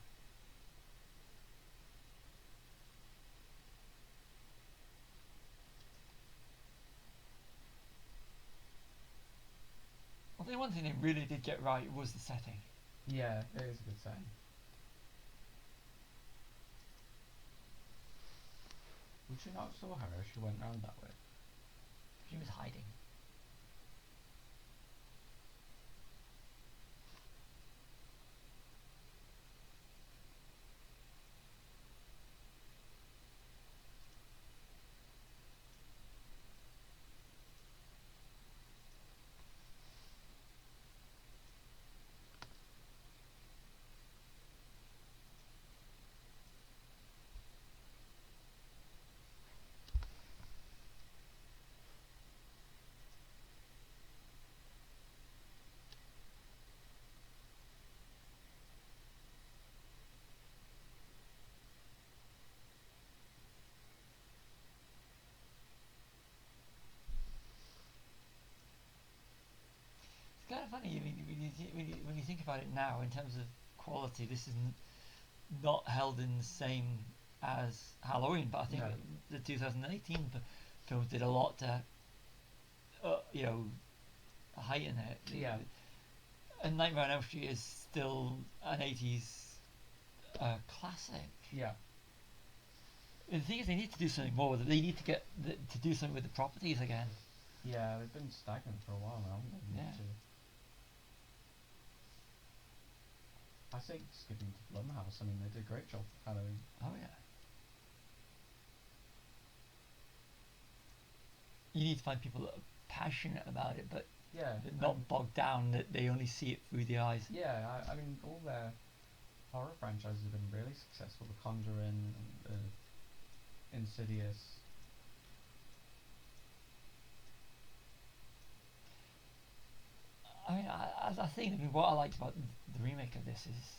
Well, the one thing they really did get right was the setting. Yeah, it is a good setting. Would you not have saw her if she went round that way? She was hiding. about it now, in terms of quality, this is not held in the same as Halloween, but I think No. the 2018 films did a lot to, you know, heighten it. Yeah. And Nightmare on Elm Street is still an 80s classic. Yeah. The thing is, they need to do something more with it. They need to get to do something with the properties again. Yeah, they've been stagnant for a while now, haven't they? Yeah. I think skipping to Blumhouse, I mean, they did a great job with Halloween. Oh yeah. You need to find people that are passionate about it, but Yeah. not bogged down that they only see it through the eyes. Yeah, I mean, all their horror franchises have been really successful. The Conjuring, Insidious. I mean, I think what I liked about the remake of this is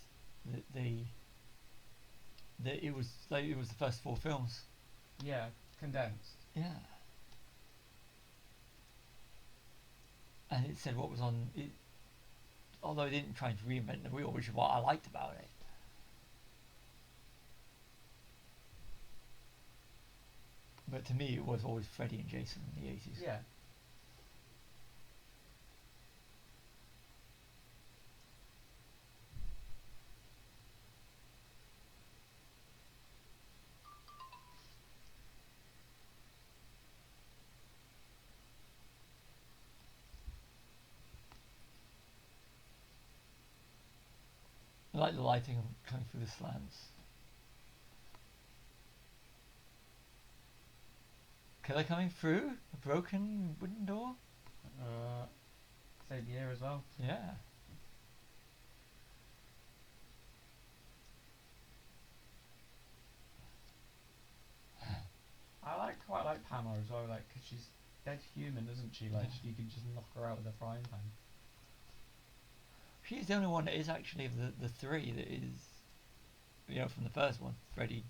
that it was the first 4 films. Yeah, condensed. Yeah. And it said what was on it, although it didn't try to reinvent the wheel, which is what I liked about it. But to me, it was always Freddy and Jason in the 80s. Yeah. I like the lighting coming through the slants. Killer coming through a broken wooden door. Same year as well. Yeah. Quite like Pamela as well, like, because she's dead human, isn't she? Like, you can just knock her out with a frying pan. She's the only one that is actually of the 3 that is, you know, from the first one, Freddy,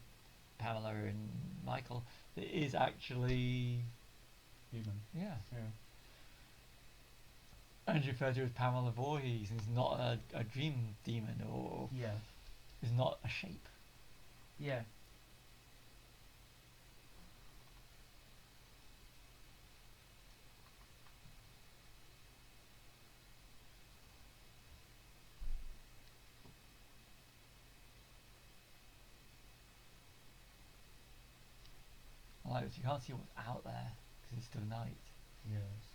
Pamela, and Michael, that is actually Human. yeah. Yeah. And referred to as Pamela Voorhees, and is not a dream demon or Yeah. is not a shape. Yeah. Like, you can't see what's out there because it's still night. Yeah. It's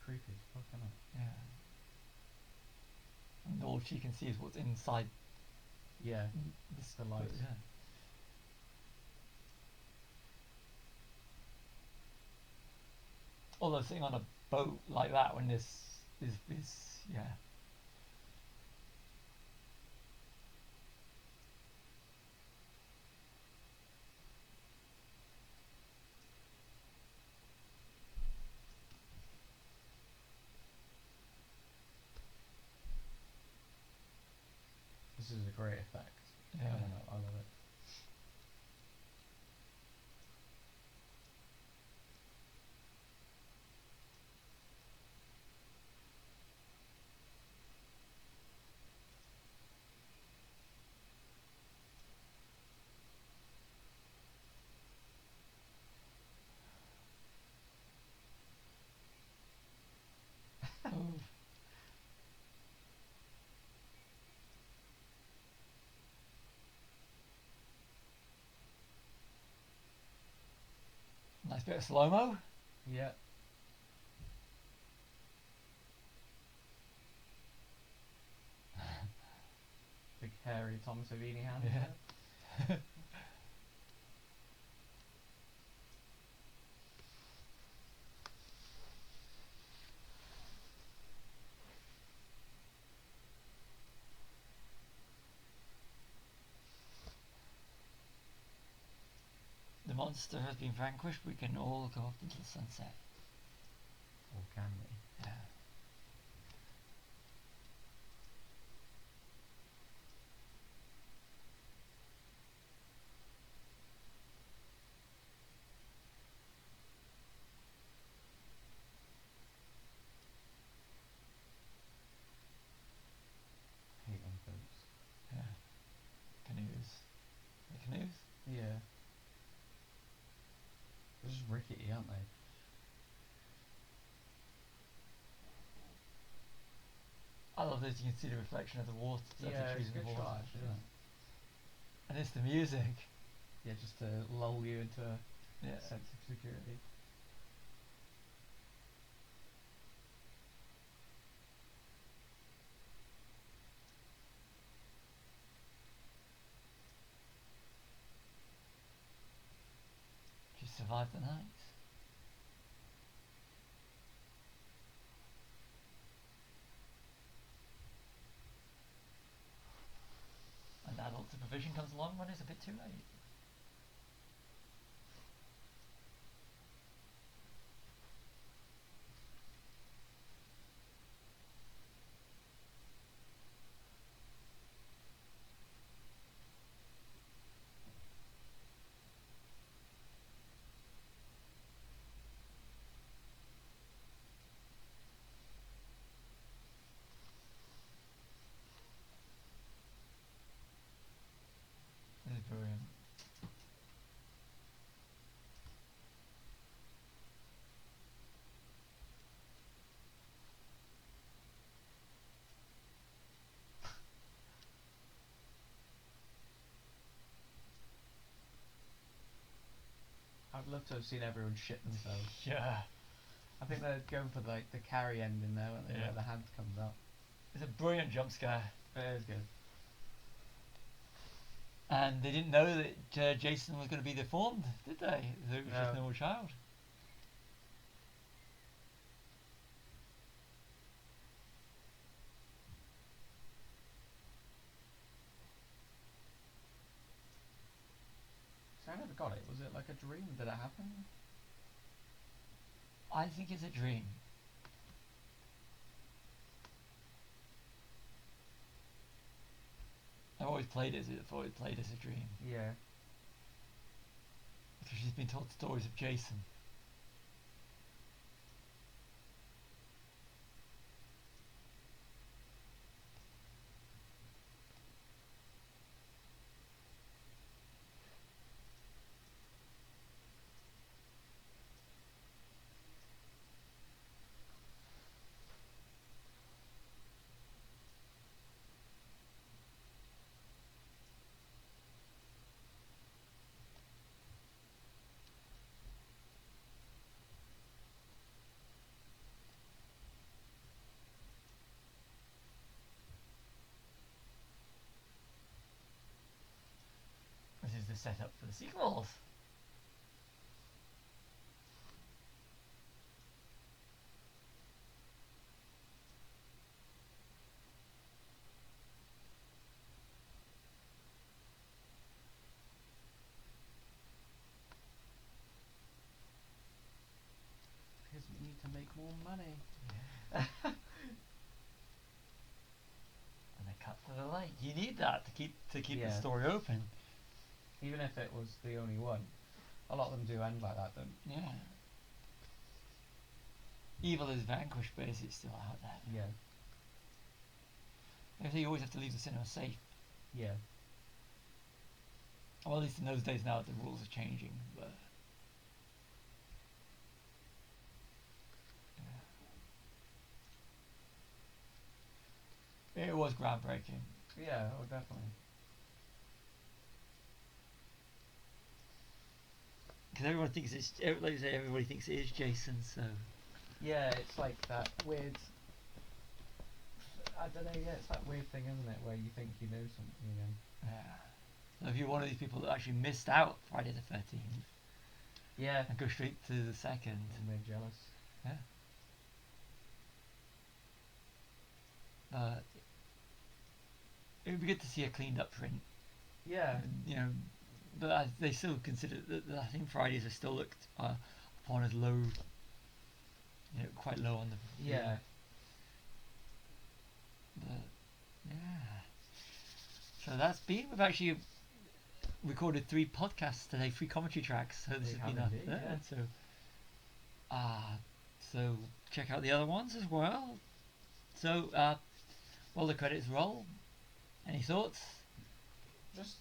creepy as fuck, isn't it? Yeah. And all she can see is what's inside Yeah. this, The light. Yeah. Although sitting on a boat like that when this is yeah. This is a great effect. Yeah. I don't know, I love it. Oh. Nice bit of slow-mo. Yeah. Big hairy Tom Savini hand. Yeah. The monster has been vanquished. We can all go off into the sunset. Or can we? Yeah. just rickety, aren't they? I love this. You can see the reflection of the water. Of Yeah, the trees it's a in good the water. shot actually, isn't it? And it's the music. Yeah, just to lull you into a Yeah. sense of security. She survived the night. And adult supervision comes along when it's a bit too late. This is brilliant. I'd love to have seen everyone shit themselves. Yeah. I think they're going for like the carry ending there, when Yeah. the hand comes out. It's a brilliant jump scare. It is good. And they didn't know that Jason was going to be deformed, did they? It was just a No. normal child. So I never got it. Was it like a dream? Did it happen? I think it's a dream. I've always played it as a dream. Yeah. Because she's been told stories of Jason. This is the setup for the sequels. Because we need to make more money. Yeah. And they cut to the light. You need that to keep Yeah. the story open. Even if it was the only one. A lot of them do end like that, don't they? Yeah. Evil is vanquished, but is it still out there? Yeah. I think you always have to leave the cinema safe. Yeah. Well, at least in those days now the rules are changing, but yeah. It was groundbreaking. Yeah, oh definitely. Because everyone thinks like you say, everybody thinks it is Jason, so Yeah, it's like that weird, I don't know, yeah, it's that weird thing, isn't it, where you think you know something again. yeah. So if you're one of these people that actually missed out Friday the 13th Yeah. and go straight to the second, And they're jealous. yeah. But it would be good to see a cleaned up print. Yeah. You know, but they still consider that I think Fridays are still looked upon as low. You know, quite low on the. Yeah. But yeah. So that's been. We've actually recorded 3 podcasts today, 3 commentary tracks. So this We has been have our indeed, third. yeah. So check out the other ones as well. So while the credits roll, any thoughts? Just,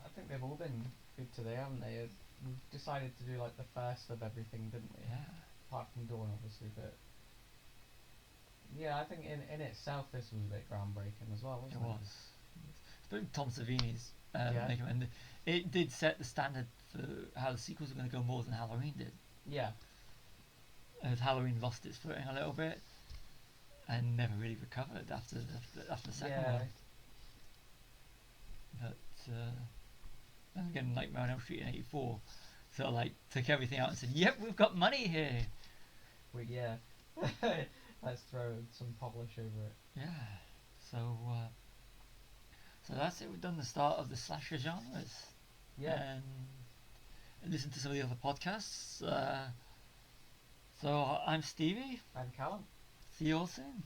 I think they've all been good today, haven't they? we decided to do like the first of everything, didn't we? Yeah. Apart from Dawn, obviously, but yeah, I think in itself this was a bit groundbreaking as well, It wasn't it? was. But Tom Savini's Yeah. making it, and it did set the standard for how the sequels were going to go more than Halloween did. Yeah. As Halloween lost its footing a little bit and never really recovered after the second Yeah. one. But then again, Nightmare on Elm Street in '84, sort of like took everything out and said, "Yep, we've got money here." Yeah. Let's throw some polish over it. Yeah. So that's it. We've done the start of the slasher genres. Yeah. And listen to some of the other podcasts. So I'm Stevie. And Callum. See you all soon.